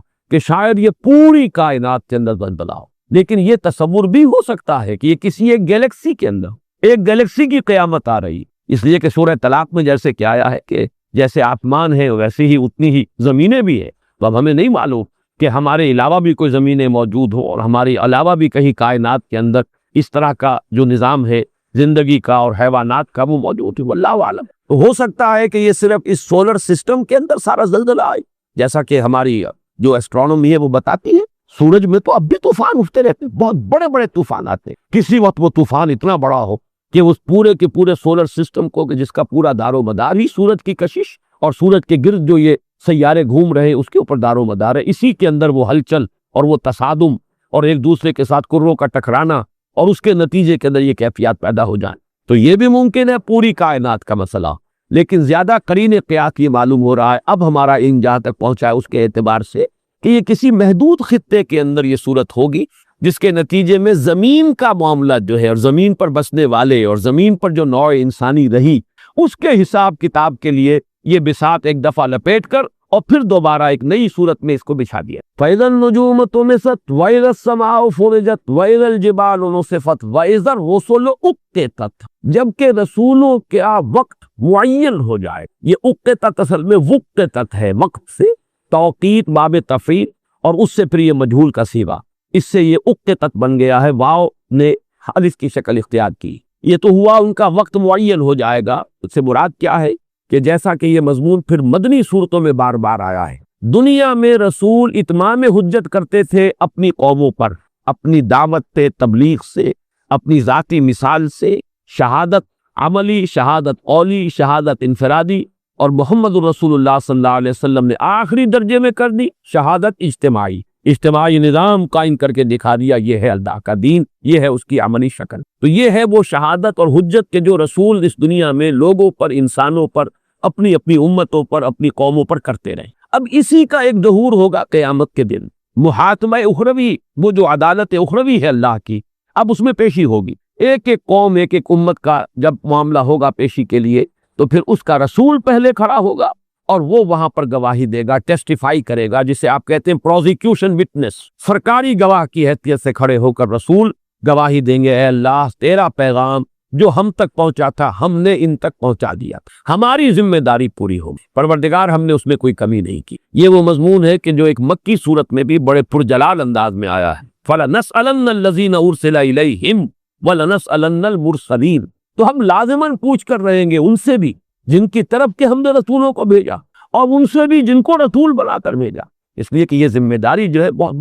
S3: کہ شاید یہ پوری کائنات کے اندر زلزلہ ہو، لیکن یہ تصور بھی ہو سکتا ہے کہ یہ کسی ایک گیلیکسی کے اندر، ایک گیلیکسی کی قیامت آ رہی. اس لیے کہ سورہ طلاق میں جیسے کیا آیا ہے کہ جیسے آسمان ہے ویسے ہی اتنی ہی زمینیں بھی ہے. تو اب ہمیں نہیں معلوم کہ ہمارے علاوہ بھی کوئی زمینیں موجود ہوں اور ہمارے علاوہ بھی کہیں کائنات کے اندر اس طرح کا جو نظام ہے زندگی کا اور حیوانات کا وہ موجود ہے. واللہ عالم. تو ہو سکتا ہے کہ یہ صرف اس سولر سسٹم کے اندر سارا زلزلہ آئے، جیسا کہ ہماری جو ایسٹرونومی ہے وہ بتاتی ہے. سورج میں تو اب بھی طوفان اٹھتے رہتے ہیں، بہت بڑے بڑے طوفان آتے ہیں. کسی وقت وہ طوفان اتنا بڑا ہو کہ اس پورے کے پورے سولر سسٹم کو، کہ جس کا پورا دار و مدار ہی سورج کی کشش اور سورج کے گرد جو یہ سیارے گھوم رہے ہیں اس کے اوپر دار و مدار ہے، اسی کے اندر وہ ہلچل اور وہ تصادم اور ایک دوسرے کے ساتھ کروں کا ٹکرانا اور اس کے نتیجے کے اندر یہ کیفیات پیدا ہو جائیں. تو یہ بھی ممکن ہے پوری کائنات کا مسئلہ. لیکن زیادہ قرین قیاس یہ معلوم ہو رہا ہے اب ہمارا علم جہاں تک پہنچا ہے اس کے اعتبار سے کہ یہ کسی محدود خطے کے اندر یہ صورت ہوگی جس کے نتیجے میں زمین کا معاملہ جو ہے اور زمین پر بسنے والے اور زمین پر جو نوع انسانی رہی اس کے حساب کتاب کے لیے یہ بساط ایک دفعہ لپیٹ کر اور پھر دوبارہ ایک نئی صورت میں اس کو بچھا دیا. فَإِذَا النُّجُومُ طُمِسَتْ وَإِذَا السَّمَاءُ فُرِجَتْ وَإِذَا الْجِبَالُ نُصِفَتْ وَإِذَا الرُّسُلُ اُقِّتَتْ. جبکہ رسولوں کا وقت معین ہو جائے. یہ اقتت اصل میں وقتت ہے، وقت سے توقیت باب تفعیل اور اس سے پھر یہ مجہول کا سیغہ، اس سے یہ اقتت بن گیا ہے. واو نے الف کی شکل اختیار کی. یہ تو ہوا ان کا وقت معین ہو جائے گا. اس سے مراد کیا ہے کہ جیسا کہ یہ مضمون پھر مدنی صورتوں میں بار بار آیا ہے، دنیا میں رسول اتمام حجت کرتے تھے اپنی قوموں پر، اپنی دعوت تبلیغ سے، اپنی ذاتی مثال سے، شہادت عملی، شہادت قولی، شہادت انفرادی، اور محمد رسول اللہ صلی اللہ علیہ وسلم نے آخری درجے میں کر دی شہادت اجتماعی، اجتماعی نظام قائم کر کے دکھا دیا، یہ ہے اللہ کا دین، یہ ہے اس کی عملی شکل۔ تو یہ ہے وہ شہادت اور حجت کے جو رسول اس دنیا میں لوگوں پر، انسانوں پر، اپنی اپنی امتوں پر، اپنی قوموں پر کرتے رہے۔ اب اسی کا ایک ظہور ہوگا قیامت کے دن، محاکمہ اخروی، وہ جو عدالت اخروی ہے اللہ کی، اب اس میں پیشی ہوگی۔ ایک ایک قوم، ایک ایک امت کا جب معاملہ ہوگا پیشی کے لیے، تو پھر اس کا رسول پہلے کھڑا ہوگا اور وہ وہاں پر گواہی دے گا، ٹیسٹیفائی کرے گا، جسے آپ کہتے ہیں پروزیکیوشن وٹنس، سرکاری گواہ کی حیثیت سے کھڑے ہو کر رسول گواہی دیں گے، اے اللہ تیرا پیغام جو ہم تک پہنچا تھا ہم نے ان تک پہنچا دیا، ہماری ذمہ داری پوری ہوگی، پروردگار ہم نے اس میں کوئی کمی نہیں کی۔ یہ وہ مضمون ہے کہ جو ایک مکی صورت میں بھی بڑے پرجلال انداز میں آیا ہے، فَلَنَسْأَلَنَّ الَّذِينَ أُرْسِلَ إِلَيْهِمْ وَلَنَسْأَلَنَّ الْمُرْسَلِينَ، تو ہم لازماً پوچھ کر رہیں گے ان سے بھی جن کی طرف کے ہم نے رسولوں کو بھیجا، اور ان سے بھی جن کو رسول بنا کر بھیجا، اس لیے کہ یہ ذمہ داری جو ہے بہت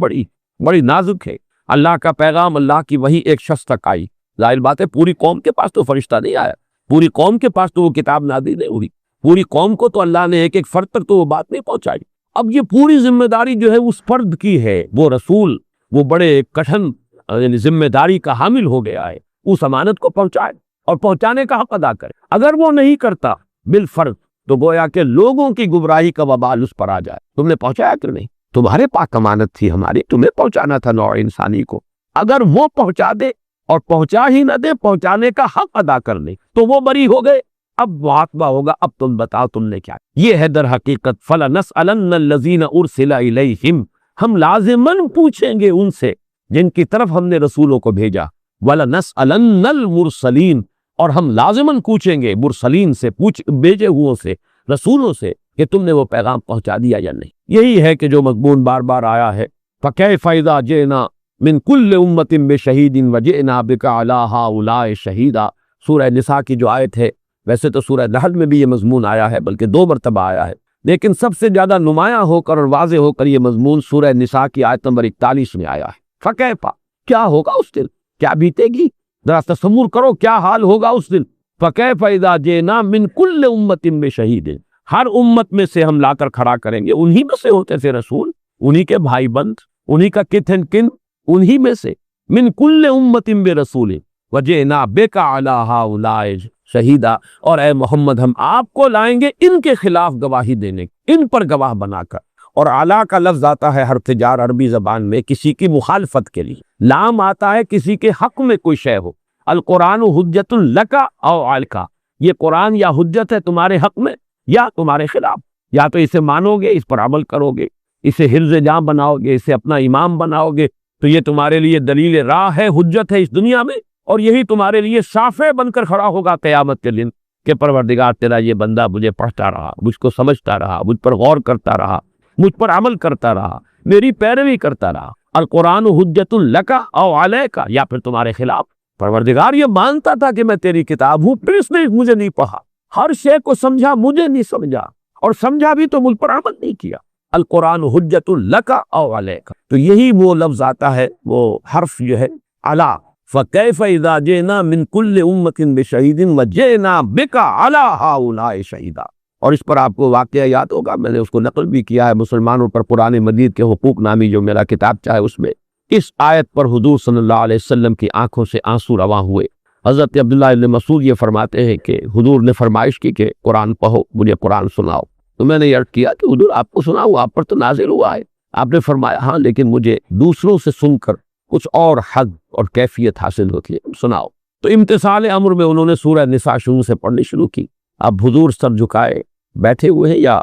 S3: بڑی نازک ہے۔ اللہ کا پیغام، اللہ کی وحی ایک شخص تک آئی، ظاہر بات ہے پوری قوم کے پاس تو فرشتہ نہیں آیا، پوری قوم کے پاس تو وہ کتاب نازل نہیں ہوئی، پوری قوم کو تو اللہ نے ایک ایک فرد تک تو وہ بات نہیں پہنچائی۔ اب یہ پوری ذمہ داری جو ہے اس فرد کی ہے، وہ رسول وہ بڑے کٹھن یعنی ذمہ داری کا حامل ہو گیا ہے، اس امانت کو پہنچائے اور پہنچانے کا حق ادا کرے۔ اگر وہ نہیں کرتا بالفرض تو گویا کہ لوگوں کی گمراہی کا وبال اس پر آ جائے، تم نے پہنچایا کہ نہیں؟ تمہارے پاس امانت تھی ہماری، تمہیں پہنچانا تھا نوع انسانی کو۔ اگر وہ پہنچا دے اور پہنچا ہی نہ دے، پہنچانے کا حق ادا کر لے تو وہ بری ہو گئے، اب محاکمہ ہوگا، اب تم بتاؤ تم نے کیا۔ یہ ہے در حقیقت فَلَنَسْأَلَنَّ الَّذِينَ أُرْسِلَ إِلَيْهِمْ، ہم لازماً پوچھیں گے ان سے جن کی طرف ہم نے رسولوں کو بھیجا، وَلَنَسْأَلَنَّ الْمُرْسَلِينَ، اور ہم لازماً پوچھیں گے مرسلین سے، بھیجے ہوئوں سے، رسولوں سے، کہ تم نے وہ پیغام پہنچا دیا یا نہیں۔ یہی ہے کہ جو مضمون بار بار آیا ہے، فَكَيْفَ إِذَا جِئْنَا مِن كُلِّ أُمَّةٍ بِشَهِيدٍ وَجِئْنَا بِكَ عَلَىٰ هَٰؤُلَاءِ شَهِيدًا، سورہ نساء کی جو آیت ہے، ویسے تو سورہ نحل میں بھی یہ مضمون آیا ہے، بلکہ 2 مرتبہ آیا ہے، لیکن سب سے زیادہ نمایاں ہو کر اور واضح ہو کر یہ مضمون سورہ نساء کی آیت نمبر 41 میں آیا ہے۔ فَكَيْفَ، کیا ہوگا اس دن، کیا بیتے گی، ذرا تصور کرو کیا حال ہوگا اس دن۔ فَكَيْفَ إِذَا جِئْنَا مِن كُلِّ أُمَّةٍ بِشَهِيدٍ، ہر امت میں سے ہم لا کر کھڑا کریں گے، انہی میں سے ہوتے تھے رسول، انہی کے بھائی بند، انہی کا کت اینڈ کن، انہی میں سے، من كُلِّ أُمَّةٍ بِرَسُولٍ وَجِئْنَا بِكَ عَلَىٰ هَٰؤُلَاءِ شَهِيدًا، اور اے محمد ہم آپ کو لائیں گے ان کے خلاف گواہی دینے، ان پر گواہ بنا کر۔ اور اعلیٰ کا لفظ آتا ہے حرف جار عربی زبان میں کسی کی مخالفت کے لیے، لام آتا ہے کسی کے حق میں کوئی شے ہو، القرآن حجت لک او علیک، یہ قرآن یا حجت ہے تمہارے حق میں یا تمہارے خلاف، یا تو اسے مانو گے، اس پر عمل کرو گے، اسے حرز جاں بناؤ گے، اسے اپنا امام بناؤ گے، تو یہ تمہارے لیے دلیل راہ ہے، حجت ہے اس دنیا میں، اور یہی تمہارے لیے شافع بن کر کھڑا ہوگا قیامت کے دن کہ پروردگار تیرا یہ بندہ مجھے پڑھتا رہا، مجھ کو سمجھتا رہا، مجھ پر غور کرتا رہا، مجھ پر عمل کرتا رہا، میری پیروی کرتا رہا، القرآن حجت لک او علیک، یا پھر تمہارے خلاف۔ پروردگار یہ مانتا تھا کہ میں تیری کتاب ہوں، پھر اس نے مجھے نہیں پڑھا، ہر شے کو سمجھا، مجھے نہیں سمجھا، اور سمجھا بھی تو مجھ پر عمل نہیں کیا۔ القرآن حجت لک او علیک، تو یہی وہ لفظ آتا ہے، وہ حرف جو ہے علی، فَكَيْفَ إِذَا جِئْنَا مِن كُلِّ أُمَّةٍ بِشَهِيدٍ وَجِئْنَا بِكَ عَلَىٰ هَٰؤُلَاءِ شَهِيدًا۔ اور اس پر آپ کو واقعہ یاد ہوگا، میں نے اس کو نقل بھی کیا ہے، مسلمانوں پر قرآن مجید کے حقوق نامی جو میرا کتاب چاہے اس میں اس آیت پر حضور صلی اللہ علیہ وسلم کی آنکھوں سے آنسو رواں ہوئے۔ حضرت عبداللہ ابن مسعود یہ فرماتے ہیں کہ حضور نے فرمائش کی کہ قرآن پڑھو، مجھے قرآن سناؤ، تو میں نے عرض کیا کہ حضور آپ کو سناؤ، آپ پر تو نازل ہوا ہے۔ آپ نے فرمایا ہاں، لیکن مجھے دوسروں سے سن کر کچھ اور حد اور کیفیت حاصل ہوتی ہے، سناؤ۔ تو امتثال امر میں انہوں نے سورہ نساء شروع سے پڑھنی شروع کی۔ اب حضور سر جھکائے بیٹھے ہوئے ہیں یا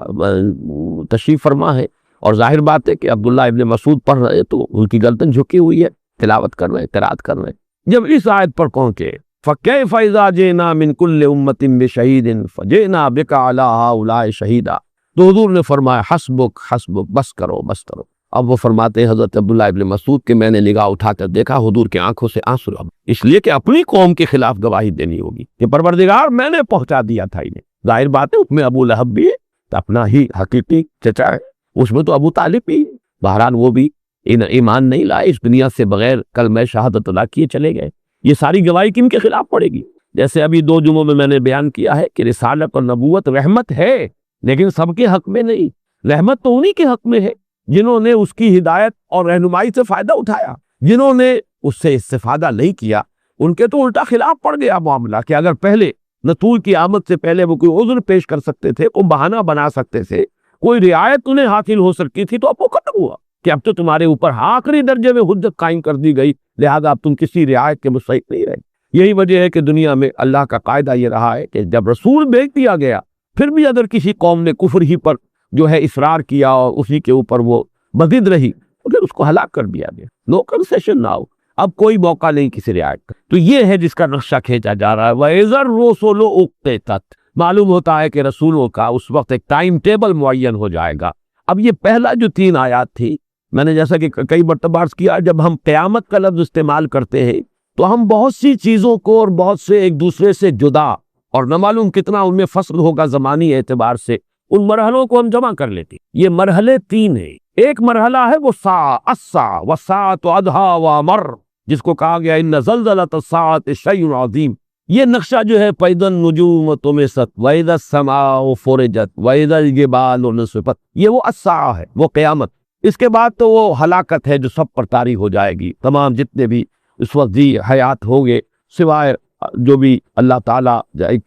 S3: تشریف فرما ہے، اور ظاہر بات ہے کہ عبداللہ ابن مسعود پڑھ رہے تو ان کی گردن جھکی ہوئی ہے، تلاوت کر رہے ہیں، قرات کر رہے ہیں۔ جب اس آیت پر پہنچے فَكَيْفَ إِذَا جِئْنَا مِن كُلِّ أُمَّةٍ بِشَهِيدٍ فَجِئْنَا بِكَ عَلَىٰ هَٰؤُلَاءِ شَهِيدًا، تو حضور نے فرمایا حسبک حسبک، بس کرو بس کرو۔ اب وہ فرماتے ہیں حضرت عبداللہ ابن مسعود کہ میں نے نگاہ اٹھا کر دیکھا حضور کی آنکھوں سے آنسو، اس لیے کہ اپنی قوم کے خلاف گواہی دینی ہوگی کہ پروردگار میں نے پہنچا دیا تھا انہیں۔ ظاہر بات ہے اس میں ابو لہب بھی ہے، تو اپنا ہی حقیقی چچا ہے، اس میں تو ابو طالب بھی، بہرحال وہ بھی ایمان نہیں لائے، اس دنیا سے بغیر کلمہ شہادت ادا کیے چلے گئے۔ یہ ساری گواہی کن کے خلاف پڑے گی؟ جیسے ابھی 2 جمعوں میں نے بیان کیا ہے کہ رسالت اور نبوت رحمت ہے، لیکن سب کے حق میں نہیں۔ رحمت تو انہی کے حق میں ہے جنہوں نے اس کی ہدایت اور رہنمائی سے فائدہ اٹھایا۔ جنہوں نے اس سے استفادہ نہیں کیا ان کے تو الٹا خلاف پڑ گیا معاملہ، کہ اگر پہلے رسول کی آمد سے پہلے وہ کوئی عذر پیش کر سکتے تھے، کوئی بہانہ بنا سکتے تھے، کوئی رعایت انہیں حاصل ہو سکتی تھی، تو اب وہ ختم ہوا کہ اب تو تمہارے اوپر آخری درجے میں حجت قائم کر دی گئی، لہذا اب تم کسی رعایت کے مستحق نہیں رہے۔ یہی وجہ ہے کہ دنیا میں اللہ کا قاعدہ یہ رہا ہے کہ جب رسول بھیج دیا گیا، پھر بھی اگر کسی قوم نے کفر ہی پر جو ہے اصرار کیا اور اسی کے اوپر وہ بضد رہی، تو پھر اس کو ہلاک کر دیا گیا۔ نو کنسیشن ناؤ، اب کوئی موقع نہیں کسی رعایت کا۔ تو یہ ہے جس کا نقشہ کھینچا جا رہا ہے۔ وَإِذَا الرُّسُلُ أُقِّتَتْ، معلوم ہوتا ہے کہ رسولوں کا اس وقت ایک ٹائم ٹیبل معین ہو جائے گا۔ اب یہ پہلا جو 3 آیات تھی، میں نے جیسا کہ کئی مرتبہ عرض کیا، جب ہم قیامت کا لفظ استعمال کرتے ہیں تو ہم بہت سی چیزوں کو اور بہت سے ایک دوسرے سے جدا اور نہ معلوم کتنا ان میں فصل ہوگا زمانی اعتبار سے، ان مرحلوں کو ہم جمع کر لیتے ہیں۔ یہ مرحلے 3 ہیں۔ ایک مرحلہ ہے وہ الساعة والساعة أدهى وأمر، جس کو کہا گیا ان زلزلۃ الساعة شیء عظیم۔ یہ نقشہ جو ہے فإذا النجوم طمست وإذا السماء فرجت وإذا الجبال نصفت، یہ وہ الساعة ہے، وہ قیامت۔ اس کے بعد تو وہ ہلاکت ہے جو سب پر طاری ہو جائے گی۔ تمام جتنے بھی اس وقت جی حیات ہوگے، سوائے جو بھی اللہ تعالیٰ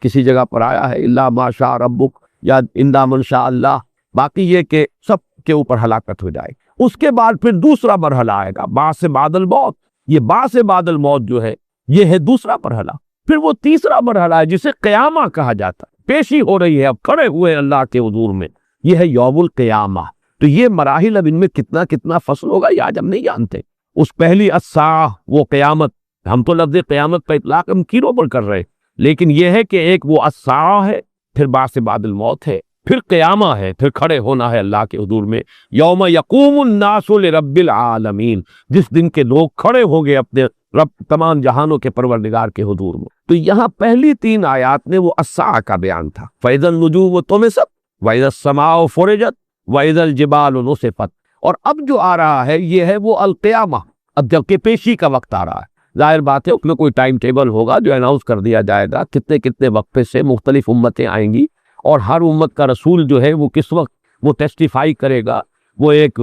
S3: کسی جگہ پر آیا ہے الا ما شاء ربک یا الا من شاء اللہ، باقی یہ کہ سب کے اوپر ہلاکت ہو جائے گی۔ اس کے بعد پھر دوسرا مرحلہ آئے گا، بعث بعد الموت۔ یہ بعث بعد الموت جو ہے یہ ہے دوسرا مرحلہ۔ پھر وہ تیسرا مرحلہ ہے جسے قیامہ کہا جاتا ہے، پیشی ہو رہی ہے، اب کھڑے ہوئے اللہ کے حضور میں، یہ ہے یوم القیامہ۔ تو یہ مراحل اب ان میں کتنا کتنا فصل ہوگا یہ آج ہم نہیں جانتے۔ اس پہلی الساعہ وہ قیامت، ہم تو لفظ قیامت پہ اطلاق امکینوں پر کر رہے، لیکن یہ ہے کہ ایک وہ الساعہ ہے، پھر بعث بعد الموت ہے، پھر قیامہ ہے، پھر کھڑے ہونا ہے اللہ کے حضور میں۔ یوم یقوم الناس لرب العالمین، جس دن کے لوگ کھڑے ہوں گے اپنے رب تمام جہانوں کے پروردگار کے حضور میں۔ تو یہاں پہلی 3 آیات میں وہ الساعہ کا بیان تھا، فَإِذَا النُّجُومُ طُمِسَتْ وَإِذَا السَّمَاءُ فُرِجَتْ وَإِذَا الْجِبَالُ نُصِفَتْ، اور اب جو آ رہا ہے یہ ہے وہ القیامہ، اب جبکہ پیشی کا وقت آ رہا ہے۔ ظاہر بات ہے اس میں کوئی ٹائم ٹیبل ہوگا جو اناؤنس کر دیا جائے گا، کتنے کتنے وقفے سے مختلف امتیں آئیں گی، اور ہر امت کا رسول جو ہے وہ کس وقت وہ ٹیسٹیفائی کرے گا، وہ ایک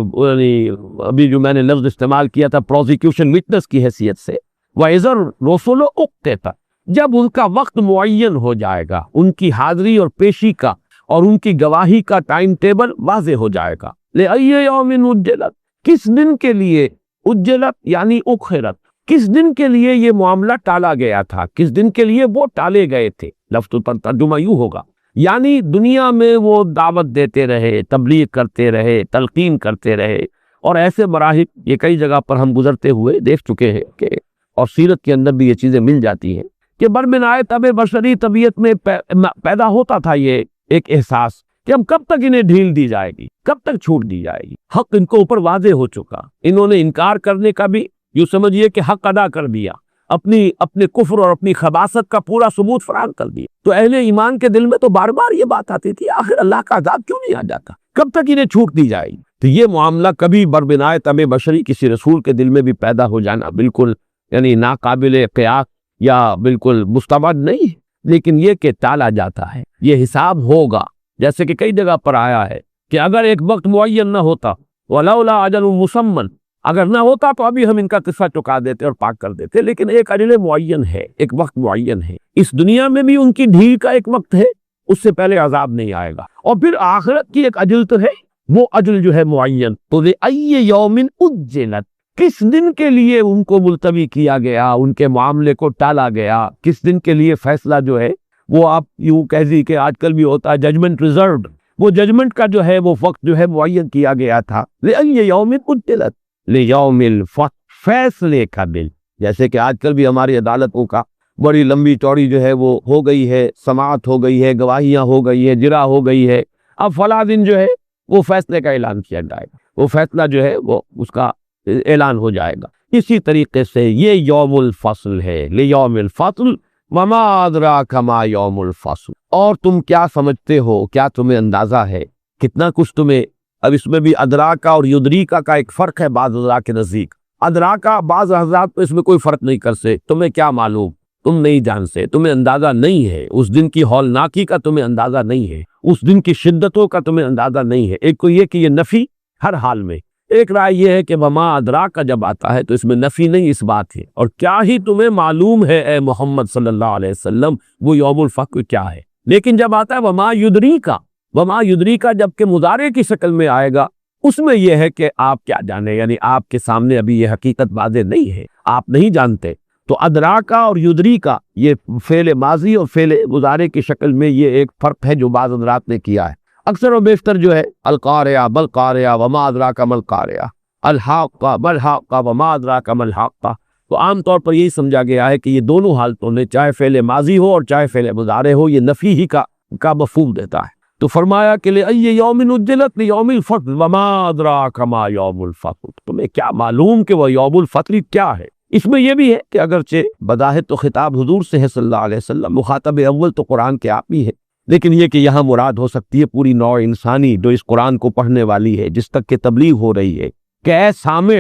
S3: ابھی جو میں نے لفظ استعمال کیا تھا پروزیکیوشن وٹنس کی حیثیت سے، وَإِذَا الرُّسُلُ أُقِّتَتْ، جب ان کا وقت معین ہو جائے گا، ان کی حاضری اور پیشی کا اور ان کی گواہی کا ٹائم ٹیبل واضح ہو جائے گا۔ لِأَيِّ يَوْمٍ أُجِّلَتْ، کس دن کے لیے، اجلت یعنی اخرت، کس دن کے لیے یہ معاملہ ٹالا گیا تھا، کس دن کے لیے وہ ٹالے گئے تھے۔ لفظ پر ترجمہ یوں ہوگا، یعنی دنیا میں وہ دعوت دیتے رہے، تبلیغ کرتے رہے، تلقین کرتے رہے، اور ایسے مراحل یہ کئی جگہ پر ہم گزرتے ہوئے دیکھ چکے ہیں کہ، اور سیرت کے اندر بھی یہ چیزیں مل جاتی ہیں کہ بربنائے طب بشری طبیعت میں پیدا ہوتا تھا یہ ایک احساس کہ اب کب تک انہیں ڈھیل دی جائے گی، کب تک چھوٹ دی جائے گی۔ حق ان کو اوپر واضح ہو چکا، انہوں نے انکار کرنے کا بھی یوں سمجھیے کہ حق ادا کر دیا، اپنے کفر اور اپنی خباثت کا پورا ثبوت فراہم کر دیا۔ تو اہل ایمان کے دل میں تو بار بار یہ بات آتی تھی، آخر اللہ کا عذاب کیوں نہیں آ جاتا، کب تک انہیں چھوٹ دی جائے گی۔ تو یہ معاملہ کبھی بربنائے طب بشری کسی رسول کے دل میں بھی پیدا ہو جانا بالکل یعنی ناقابل قیاس یا بالکل مستبعد نہیں ہے، لیکن یہ کہ ٹالا جاتا ہے، یہ حساب ہوگا۔ جیسے کہ کئی جگہ پر آیا ہے کہ اگر ایک وقت معین نہ ہوتا، وَلَوْلَا أَجَلٌ مُّسَمًّى، اگر نہ ہوتا تو ابھی ہم ان کا قصہ چکا دیتے اور پاک کر دیتے، لیکن ایک اجل معین ہے، ایک وقت معین ہے۔ اس دنیا میں بھی ان کی ڈھیل کا ایک وقت ہے، اس سے پہلے عذاب نہیں آئے گا، اور پھر آخرت کی ایک اجل تو ہے، وہ اجل جو ہے معین۔ تو لِأَيِّ يَوْمٍ أُجِّلَتْ، کس دن کے لیے ان کو ملتوی کیا گیا، ان کے معاملے کو ٹالا گیا، کس دن کے لیے فیصلہ جو ہے وہ آپ یوں کہہ کہ آج کل بھی ہوتا ہے ججمنٹ ریزروڈ، وہ ججمنٹ کا جو ہے وہ وقت جو ہے معین کیا گیا تھا۔ لِأَيِّ يَوْمٍ أُجِّلَتْ لِيَوْمِ الْفَصْلِ، فیصلے کا دن۔ جیسے کہ آج کل بھی ہماری عدالتوں کا بڑی لمبی چوڑی جو ہے وہ ہو گئی ہے، سماعت ہو گئی ہے، گواہیاں ہو گئی ہے، جرا ہو گئی ہے، اب فلاں دن جو ہے وہ فیصلے کا اعلان کیا جائے گا، وہ فیصلہ جو ہے وہ اس کا اعلان ہو جائے گا۔ اسی طریقے سے یہ یوم الفصل ہے، لیوم الفصل وما ادراک ما یوم الفصل، اور تم کیا سمجھتے ہو، کیا تمہیں اندازہ ہے، کتنا کچھ تمہیں اب اس میں بھی ادراکا اور یدریکا کا ایک فرق ہے بعض حضرات کے نزدیک. ادراکا بعض حضرات تو اس میں کوئی فرق نہیں کر سکتے. تمہیں کیا معلوم، تم نہیں جانتے، تمہیں اندازہ نہیں ہے، اس دن کی ہولناکی کا تمہیں اندازہ نہیں ہے، اس دن کی شدتوں کا تمہیں اندازہ نہیں ہے. ایک کو یہ کہ یہ نفی ہر حال میں. ایک رائے یہ ہے کہ وما ادراکا جب آتا ہے تو اس میں نفی نہیں، اس بات ہے اور کیا ہی تمہیں معلوم ہے اے محمد صلی اللہ علیہ وسلم وہ یوم الفقر کیا ہے. لیکن جب آتا ہے وما یدریکا جبکہ مضارع کی شکل میں آئے گا، اس میں یہ ہے کہ آپ کیا جانے، یعنی آپ کے سامنے ابھی یہ حقیقت واضح نہیں ہے، آپ نہیں جانتے. تو ادراکا اور یدریکا یہ فعل ماضی اور فعل مضارع کی شکل میں یہ ایک فرق ہے جو بعض حضرات نے کیا ہے. اکثر و بیشتر جو ہے القارعہ بالقارعہ وما ادراک ما القارعہ، الحاقہ بالحاقہ وما ادراک ما الحاقہ. تو عام طور پر یہی سمجھا گیا ہے کہ یہ دونوں حالتوں میں چاہے فعل ماضی ہو اور چاہے فعل مضارع ہو یہ نفی ہی کا مفہوم دیتا ہے. تو فرمایا کہ لِأَيِّ یوم اجلت لیوم الفطر وما ادراک ما یوم الفطر، تمہیں کیا معلوم کہ وہ یوم الفطر کیا ہے. اس میں یہ بھی ہے کہ اگرچہ بظاہر تو خطاب حضور سے ہے صلی اللہ علیہ وسلم، مخاطب اول تو قرآن کے آپ ہی ہے، لیکن یہ کہ یہاں مراد ہو سکتی ہے پوری نوع انسانی جو اس قرآن کو پڑھنے والی ہے، جس تک کہ تبلیغ ہو رہی ہے کہ اے سامع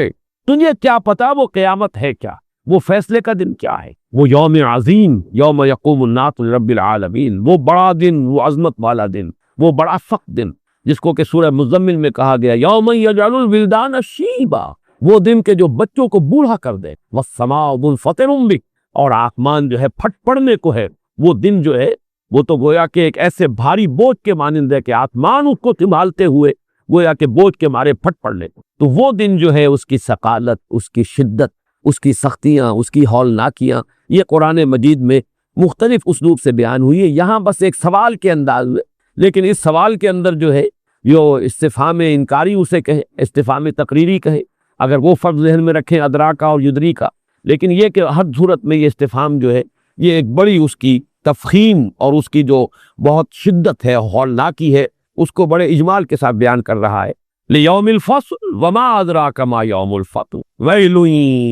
S3: تجھے کیا پتا وہ قیامت ہے کیا، وہ فیصلے کا دن کیا ہے، وہ یوم عظیم یوم یقوم الناس لرب العالمین، وہ بڑا دن، وہ عظمت والا دن، وہ بڑا سخت دن جس کو کہ سورہ مزمل میں کہا گیا یوم یجعل الولدان شیبا، وہ دن کے جو بچوں کو بوڑھا کر دے. والسماء منفطر بہ، اور آسمان جو ہے پھٹ پڑنے کو ہے. وہ دن جو ہے وہ تو گویا کہ ایک ایسے بھاری بوجھ کے مانند ہے کہ آسمان اس کو سنبھالتے ہوئے گویا کہ بوجھ کے مارے پھٹ پڑنے کو. تو وہ دن جو ہے اس کی ثقالت، اس کی شدت، اس کی سختیاں، اس کی ہولناکیاں یہ قرآن مجید میں مختلف اسلوب سے بیان ہوئی ہے. یہاں بس ایک سوال کے انداز میں، لیکن اس سوال کے اندر جو ہے جو استفہام انکاری اسے کہے، استفہام تقریری کہے، اگر وہ فرض ذہن میں رکھیں ادراکا اور یدریکا. لیکن یہ کہ ہر صورت میں یہ استفہام جو ہے یہ ایک بڑی اس کی تفخیم اور اس کی جو بہت شدت ہے، ہولناکی ہے، اس کو بڑے اجمال کے ساتھ بیان کر رہا ہے. لیوم الفصل وما ادراک ما یوم الفطر ویل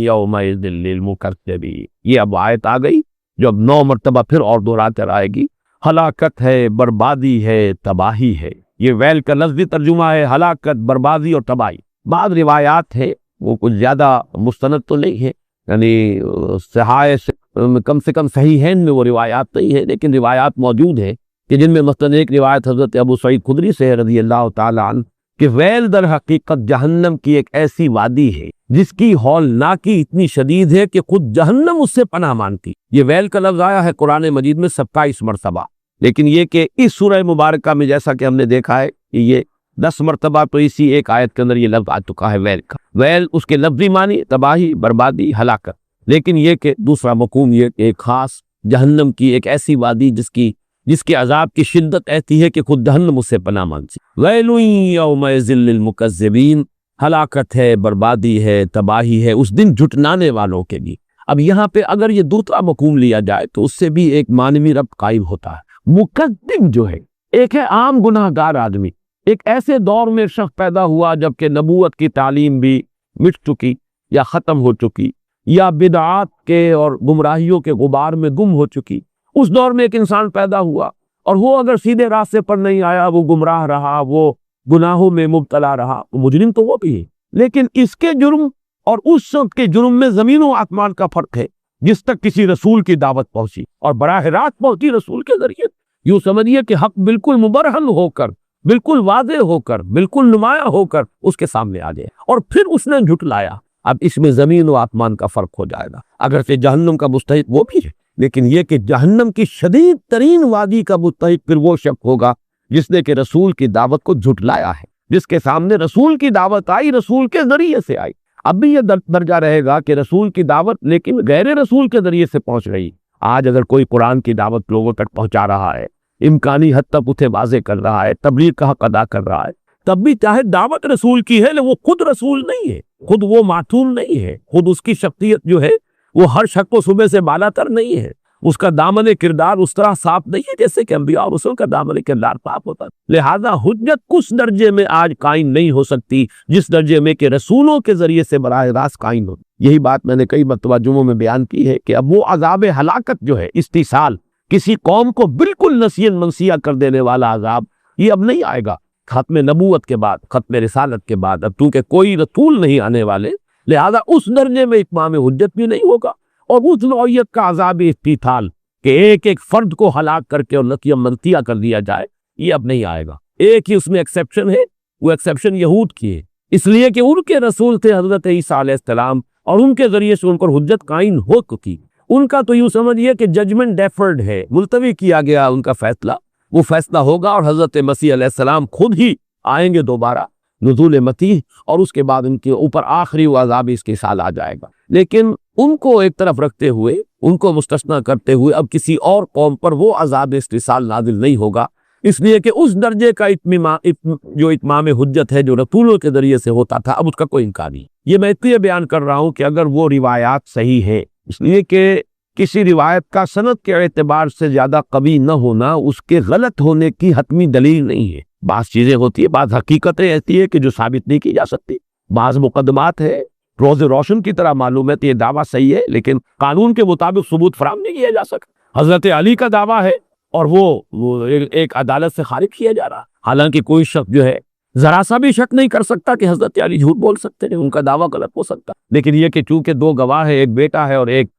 S3: یومئذ للمکذبین. یہ اب آیت آ گئی جو اب 9 مرتبہ پھر اور دہراتے آئے گی. ہلاکت ہے، بربادی ہے، تباہی ہے. یہ ویل کا لفظی ترجمہ ہے ہلاکت، بربادی اور تباہی. بعض روایات ہے وہ کچھ زیادہ مستند تو نہیں ہے، یعنی کم سے کم صحیحین میں وہ روایات نہیں ہے، لیکن روایات موجود ہیں کہ جن میں مثلا ایک روایت حضرت ابو سعید خدری سے ہے رضی اللہ تعالی عنہ کہ ویل در حقیقت جہنم کی ایک ایسی وادی ہے جس کی ہولناکی اتنی شدید ہے کہ خود جہنم اس سے پناہ مانگتی. یہ ویل کا لفظ آیا ہے قرآن مجید میں 27 مرتبہ، لیکن یہ کہ اس سورہ مبارکہ میں جیسا کہ ہم نے دیکھا ہے کہ یہ 10 مرتبہ تو اسی ایک آیت کے اندر یہ لفظ آ چکا ہے ویل کا. ویل اس کے لفظی معنی تباہی، بربادی، ہلاکت، لیکن یہ کہ دوسرا مفہوم یہ کہ ایک خاص جہنم کی ایک ایسی وادی جس کے عذاب کی شدت ایسی ہے کہ خود جہنم اس سے پناہ مانگتی. ویل یومئذ للمکذبین، ہلاکت ہے، بربادی ہے، تباہی ہے اس دن جھٹلانے والوں کے لیے. اب یہاں پہ اگر یہ دوسرا مفہوم لیا جائے تو اس سے بھی ایک معنوی ربط قائم ہوتا ہے. مکذب جو ہے ایک ہے عام گناہ گار آدمی، ایک ایسے دور میں شخص پیدا ہوا جبکہ نبوت کی تعلیم بھی مٹ چکی یا ختم ہو چکی یا بدعات کے اور گمراہیوں کے غبار میں گم ہو چکی. اس دور میں ایک انسان پیدا ہوا اور وہ اگر سیدھے راستے پر نہیں آیا، وہ گمراہ رہا، وہ گناہوں میں مبتلا رہا، مجرم تو وہ بھی ہے. لیکن اس کے جرم اور اس شخص کے جرم میں زمین و آسمان کا فرق ہے. جس تک کسی رسول کی دعوت پہنچی اور براہ راست پہنچی رسول کے ذریعے، یوں سمجھیے کہ حق بالکل مبرہن ہو کر، بالکل واضح ہو کر، بالکل نمایاں ہو کر اس کے سامنے آ جائے اور پھر اس نے جھٹلایا. اب اس میں زمین و آسمان کا فرق ہو جائے گا. اگرچہ جہنم کا مستحق وہ بھی ہے، لیکن یہ کہ جہنم کی شدید ترین وادی کا مستحق پھر وہ شخص ہوگا جس نے کہ رسول کی دعوت کو جھٹلایا ہے، جس کے سامنے رسول کی دعوت آئی، رسول کے ذریعے سے آئی. اب بھی یہ درجہ رہے گا کہ رسول کی دعوت لیکن غیر رسول کے ذریعے سے پہنچ رہی. آج اگر کوئی قرآن کی دعوت لوگوں تک پہنچا رہا ہے، امکانی حد تک اسے واضح کر رہا ہے، تبلیغ کا حق ادا کر رہا ہے، تب بھی چاہے دعوت رسول کی ہے لیکن وہ خود رسول نہیں ہے، خود وہ معصوم نہیں ہے، خود اس کی شخصیت جو ہے وہ ہر شک و شبہ سے بالا تر نہیں ہے، اس کا دامن کردار اس طرح صاف نہیں ہے جیسے کہ انبیاء اور رسول کا دامن کردار صاف ہوتا ہے. لہذا حجت کس درجے میں آج قائم نہیں ہو سکتی جس درجے میں کہ رسولوں کے ذریعے سے براہ راست قائم ہوتی. یہی بات میں نے کئی مرتبہ جمعوں میں بیان کی ہے کہ اب وہ عذاب ہلاکت جو ہے استیصال، کسی قوم کو بالکل نسین منسیہ کر دینے والا عذاب، یہ اب نہیں آئے گا. ختم نبوت کے بعد، ختم رسالت کے بعد اب چونکہ کوئی رسول نہیں آنے والے، لہذا اس درجے میں اتمام حجت بھی نہیں ہوگا، اور اس نوعیت کا عذاب استیصال کہ ایک ایک فرد کو ہلاک کر کے اور نقیہ منتیہ کر دیا جائے، یہ اب نہیں آئے گا۔ ایک ہی اس میں ایکسیپشن ہے، وہ ایکسیپشن یہود کی ہے، اس لیے کہ ان کے رسول تھے حضرت عیسیٰ علیہ السلام، اور ان کے ذریعے سے ان پر حجت قائم ہو چکی۔ ان کا تو یوں سمجھیے کہ ججمنٹ ڈیفرڈ ہے، ملتوی کیا گیا ان کا فیصلہ، وہ فیصلہ ہوگا اور حضرت مسیح علیہ السلام خود ہی آئیں گے دوبارہ نزول مسیح، اور اس کے بعد ان کے اوپر آخری وہ عذاب استیصال آ جائے گا۔ لیکن ان کو ایک طرف رکھتے ہوئے، ان کو مستثنیٰ کرتے ہوئے اب کسی اور قوم پر وہ عذاب استیصال نازل نہیں ہوگا، اس لیے کہ اس درجے کا جو اتمام حجت ہے جو رسولوں کے ذریعے سے ہوتا تھا، اب اس کا کوئی امکان نہیں۔ یہ میں اس لیے بیان کر رہا ہوں کہ اگر وہ روایات صحیح ہیں، اس لیے کہ کسی روایت کا سند کے اعتبار سے زیادہ قوی نہ ہونا اس کے غلط ہونے کی حتمی دلیل نہیں ہے۔ بعض چیزیں ہوتی ہیں، بعض حقیقتیں ایسی ہیں کہ جو ثابت نہیں کی جا سکتی، بعض مقدمات ہے روز روشن کی طرح معلوم ہے تو یہ دعویٰ صحیح ہے، لیکن قانون کے مطابق ثبوت فراہم نہیں کیا جا سکتا۔ حضرت علی کا دعویٰ ہے اور وہ ایک عدالت سے خارج کیا جا رہا، حالانکہ کوئی شخص جو ہے ذرا سا بھی شک نہیں کر سکتا کہ حضرت علی جھوٹ بول سکتے ہیں، ان کا دعویٰ غلط ہو سکتا، لیکن یہ کہ چونکہ دو گواہ ہے، ایک بیٹا ہے اور ایک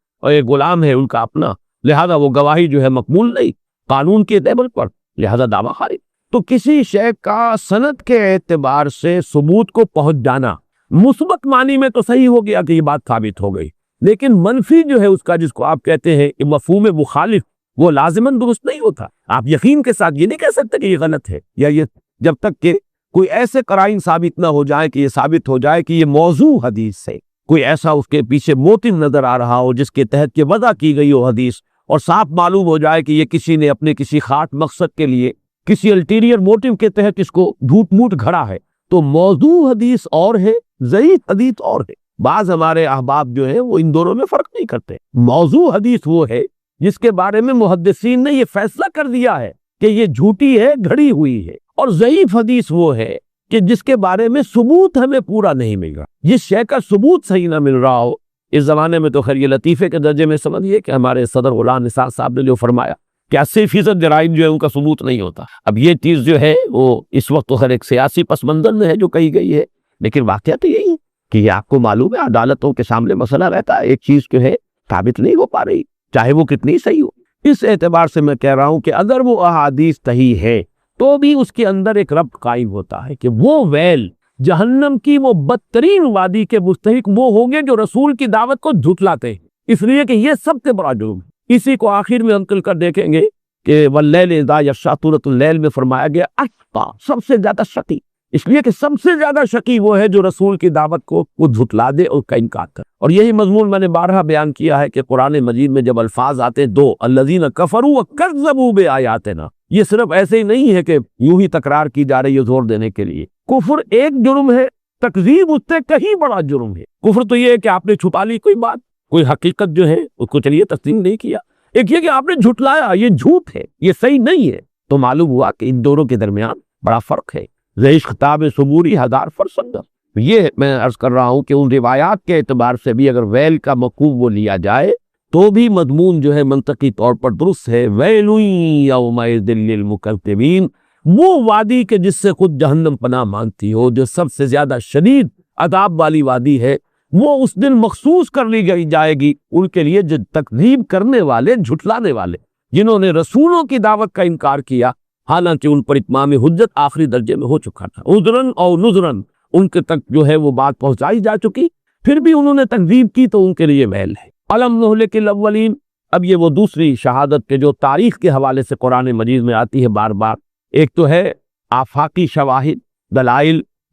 S3: غلام ہے ان کا اپنا، لہذا وہ گواہی جو ہے مقبول نہیں قانون کے لیول پر، لہذا دعویٰ خارج۔ تو کسی شے کا سند کے اعتبار سے ثبوت کو پہنچ جانا مثبت معنی میں تو صحیح ہو گیا کہ یہ بات ثابت ہو گئی، لیکن منفی جو ہے اس کا، جس کو آپ کہتے ہیں مفہوم مخالف، وہ لازماً درست نہیں ہوتا۔ آپ یقین کے ساتھ یہ نہیں کہہ سکتے کہ یہ غلط ہے، یا یہ جب تک کہ کوئی ایسے قرائن ثابت نہ ہو جائے کہ یہ ثابت ہو جائے کہ یہ موضوع حدیث سے کوئی ایسا اس کے پیچھے موتن نظر آ رہا ہو جس کے تحت یہ وضع کی گئی ہو حدیث، اور صاف معلوم ہو جائے کہ یہ کسی نے اپنے کسی خاص مقصد کے لیے کسی الٹیریئر موٹو کے تحت اس کو جھوٹ موٹ گھڑا ہے، تو موضوع حدیث اور ہے، ضعیف حدیث اور ہے۔ بعض ہمارے احباب جو ہیں وہ ان دونوں میں فرق نہیں کرتے۔ موضوع حدیث وہ ہے جس کے بارے میں محدثین نے یہ فیصلہ کر دیا ہے کہ یہ جھوٹی ہے، گھڑی ہوئی ہے، اور ضعیف حدیث وہ ہے کہ جس کے بارے میں ثبوت ہمیں پورا نہیں مل رہا، جس شے کا ثبوت صحیح نہ مل رہا ہو۔ اس زمانے میں تو خیر یہ لطیفے کے درجے میں سمجھیے کہ ہمارے صدر غلام نثار صاحب نے جو فرمایا کہ 80% جرائم جو ہے ان کا ثبوت نہیں ہوتا۔ اب یہ چیز جو ہے وہ اس وقت تو خیر ایک سیاسی پس منظر میں ہے جو کہی گئی ہے، لیکن واقعہ تو یہی ہے کہ یہ آپ کو معلوم ہے عدالتوں کے سامنے مسئلہ رہتا ہے، ایک چیز جو ہے ثابت نہیں ہو پا رہی، چاہے وہ کتنی صحیح ہو۔ اس اعتبار سے میں کہہ رہا ہوں کہ اگر وہ احادیث صحیح ہے تو بھی اس کے اندر ایک ربط قائم ہوتا ہے کہ وہ ویل جہنم کی وہ بدترین وادی کے مستحق وہ ہوں گے جو رسول کی دعوت کو جھٹلاتے ہیں، اس لیے کہ یہ سب سے بڑا جرم ہے۔ اسی کو آخر میں انقل کر دیکھیں گے کہ واللیل اذا یغشی سورۃ اللیل میں فرمایا گیا اشقی، سب سے زیادہ شقی، اس لیے کہ سب سے زیادہ شقی وہ ہے جو رسول کی دعوت کو جھٹلا دے اور اس کا انکار کرے۔ اور یہی مضمون میں نے بارہا بیان کیا ہے کہ قرآن مجید میں جب الفاظ آتے دو الذین کفروا وکذبوا بآیاتنا، یہ صرف ایسے ہی نہیں ہے کہ یوں ہی تکرار کی جا رہی ہے زور دینے کے لیے۔ کفر ایک جرم ہے، تکذیب اس سے کہیں بڑا جرم ہے۔ کفر تو یہ ہے کہ آپ نے چھپا لی کوئی بات، کوئی حقیقت جو ہے اس کو چلیے تسلیم نہیں کیا، ایک یہ کہ آپ نے جھٹلایا، یہ جھوٹ ہے، یہ صحیح نہیں ہے۔ تو معلوم ہوا کہ ان دونوں کے درمیان بڑا فرق ہے، ذیش خطاب صبوری ہزار فرسنگ۔ یہ میں عرض کر رہا ہوں کہ ان روایات کے اعتبار سے بھی اگر ویل کا مفہوم وہ لیا جائے تو بھی مضمون جو ہے منطقی طور پر درست ہے۔ ویل یومئذ للمکذبین، وہ وادی کے جس سے خود جہنم پناہ مانگتی ہو، جو سب سے زیادہ شدید عذاب والی وادی ہے، وہ اس دن مخصوص کر لی جائے گی ان کے لیے جو تکذیب کرنے والے، جھٹلانے والے، جنہوں نے رسولوں کی دعوت کا انکار کیا حالانکہ ان پر اتمام حجت آخری درجے میں ہو چکا تھا۔ عذراً اور نذراً ان کے تک جو ہے وہ بات پہنچائی جا چکی، پھر بھی انہوں نے تکذیب کی تو ان کے لیے ویل ہے۔ الم نہلک الاولین، اب یہ وہ دوسری شہادت کے جو تاریخ کے حوالے سے قرآن مجید میں آتی ہے بار بار، ایک تو ہے آفاقی شواہد،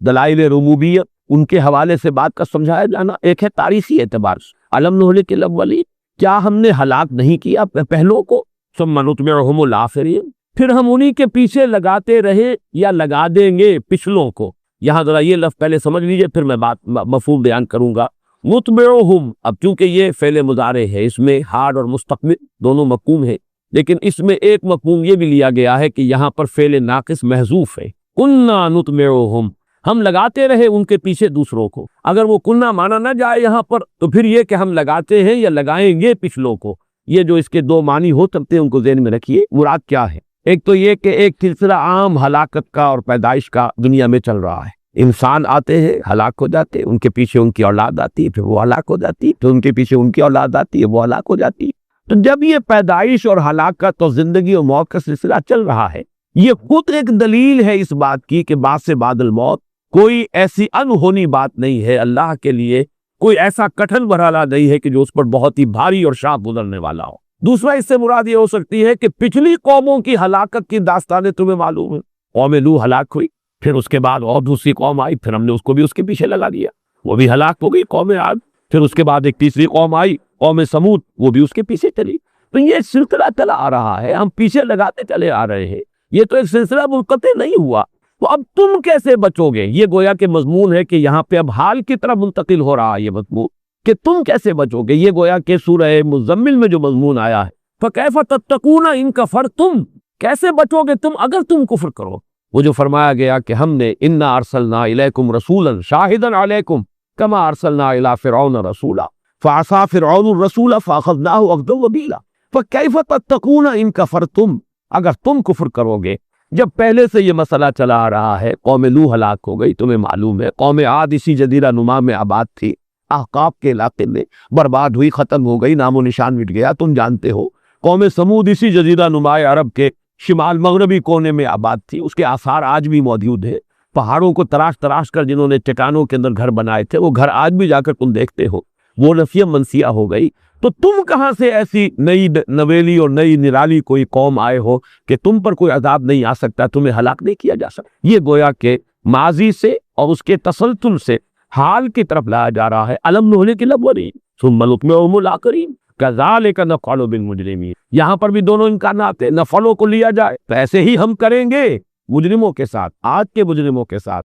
S3: دلائل ربوبیت، ان کے حوالے سے بات کا سمجھایا جانا، ایک ہے تاریخی اعتبار سے الم نہلک الاولین، کیا ہم نے ہلاک نہیں کیا پہلوں کو، ثم نتبعہم الآخرین، پھر ہم انہی کے پیچھے لگاتے رہے یا لگا دیں گے پچھلوں کو۔ یہاں ذرا یہ لفظ پہلے سمجھ لیجئے پھر میں بات مفہوم بیان کروں گا۔ نتبعہم، اب چونکہ یہ فعل مضارع ہے، اس میں حال اور مستقبل دونوں مفہوم ہیں، لیکن اس میں ایک مفہوم یہ بھی لیا گیا ہے کہ یہاں پر فعل ناقص محذوف ہے، کننا نتبعہم، ہم لگاتے رہے ان کے پیچھے دوسروں کو۔ اگر وہ کننا مانا نہ جائے یہاں پر تو پھر یہ کہ ہم لگاتے ہیں یا لگائیں گے پچھلوں کو، یہ جو اس کے دو معنی ہو سکتے ہیں ان کو ذہن میں رکھیے۔ مراد کیا ہے؟ ایک تو یہ کہ ایک سلسلہ عام ہلاکت کا اور پیدائش کا دنیا میں چل رہا ہے، انسان آتے ہیں ہلاک ہو جاتے ہیں، ان کے پیچھے ان کی اولاد آتی ہے، پھر وہ ہلاک ہو جاتی ہے، پھر ان کے پیچھے ان کی اولاد آتی ہے، وہ ہلاک ہو جاتی ہے۔ تو جب یہ پیدائش اور ہلاکت اور زندگی اور موت کا سلسلہ چل رہا ہے، یہ خود ایک دلیل ہے اس بات کی کہ بعد سے بعد الموت کوئی ایسی انہونی بات نہیں ہے، اللہ کے لیے کوئی ایسا کٹھن مرحلہ نہیں ہے کہ جو اس پر بہت ہی بھاری اور شاپ گزرنے والا ہو۔ دوسرا اس سے مراد یہ ہو سکتی ہے کہ پچھلی قوموں کی ہلاکت کی داستانیں تمہیں معلوم ہیں، قوم نوح ہلاک ہوئی، پھر اس کے بعد اور دوسری قوم آئی، پھر ہم نے اس کو بھی اس کے پیچھے لگا دیا، وہ بھی ہلاک ہو گئی قوم عاد، پھر اس کے بعد ایک تیسری قوم آئی قوم سمود، وہ بھی اس کے پیچھے چلی۔ تو یہ سلسلہ چلا آ رہا ہے، ہم پیچھے لگاتے چلے آ رہے ہیں، یہ تو ایک سلسلہ منقطع نہیں ہوا۔ تو اب تم کیسے بچو گے؟ یہ گویا کہ مضمون ہے کہ یہاں پہ اب حال کی طرف منتقل ہو رہا ہے یہ مضمون کہ تم کیسے بچو گے۔ یہ گویا کہ سورہ مزمل میں جو مضمون آیا ہے فَكَيْفَ تَتَّقُونَ إِن كَفَرْتُمْ، کیسے بچو گے تم اگر تم کفر کرو۔ وہ جو فرمایا گیا کہ ہم نے اِنَّا أَرْسَلْنَا إِلَيْكُمْ رَسُولًا شَاهِدًا عَلَيْكُمْ كَمَا أَرْسَلْنَا إِلَىٰ فِرْعَوْنَ رَسُولًا فَعَصَىٰ فِرْعَوْنُ الرَّسُولَ فَأَخَذْنَاهُ أَخْذًا وَبِيلًا فَكَيْفَ تَتَّقُونَ إِن كَفَرْتُمْ، اگر تم کفر کرو گے۔ جب پہلے سے یہ مسئلہ چلا آ رہا ہے، قوم نوح ہلاک ہو گئی، تمہیں معلوم ہے، قوم عاد اسی جزیرہ نما میں آباد تھی، احقاف کے علاقے میں برباد ہوئی، ختم ہو گئی، نام و نشان مٹ گیا، تم جانتے ہو۔ قوم سمود اسی جزیرہ نما عرب کے شمال مغربی کونے میں آباد تھی، اس کے آثار آج بھی موجود ہیں، پہاڑوں کو تراش تراش کر جنہوں نے چٹانوں کے اندر گھر بنائے تھے، وہ گھر آج بھی جا کر تم دیکھتے ہو، وہ نفیہ منسیہ ہو گئی۔ تو تم کہاں سے ایسی نئی نویلی اور نئی نرالی کوئی قوم آئے ہو کہ تم پر کوئی عذاب نہیں آ سکتا، تمہیں ہلاک نہیں کیا جا سکتا؟ یہ گویا کہ ماضی سے اور اس کے تسلسل سے حال کی طرف لایا جا رہا ہے۔ الم نہلک الاولین ثم نطبعهم الاخرین کذالک نفعل بالمجرمین، یہاں پر بھی دونوں امکانات ہیں، نفعلوں کو لیا جائے تو ایسے ہی ہم کریں گے مجرموں کے ساتھ، آج کے مجرموں کے ساتھ۔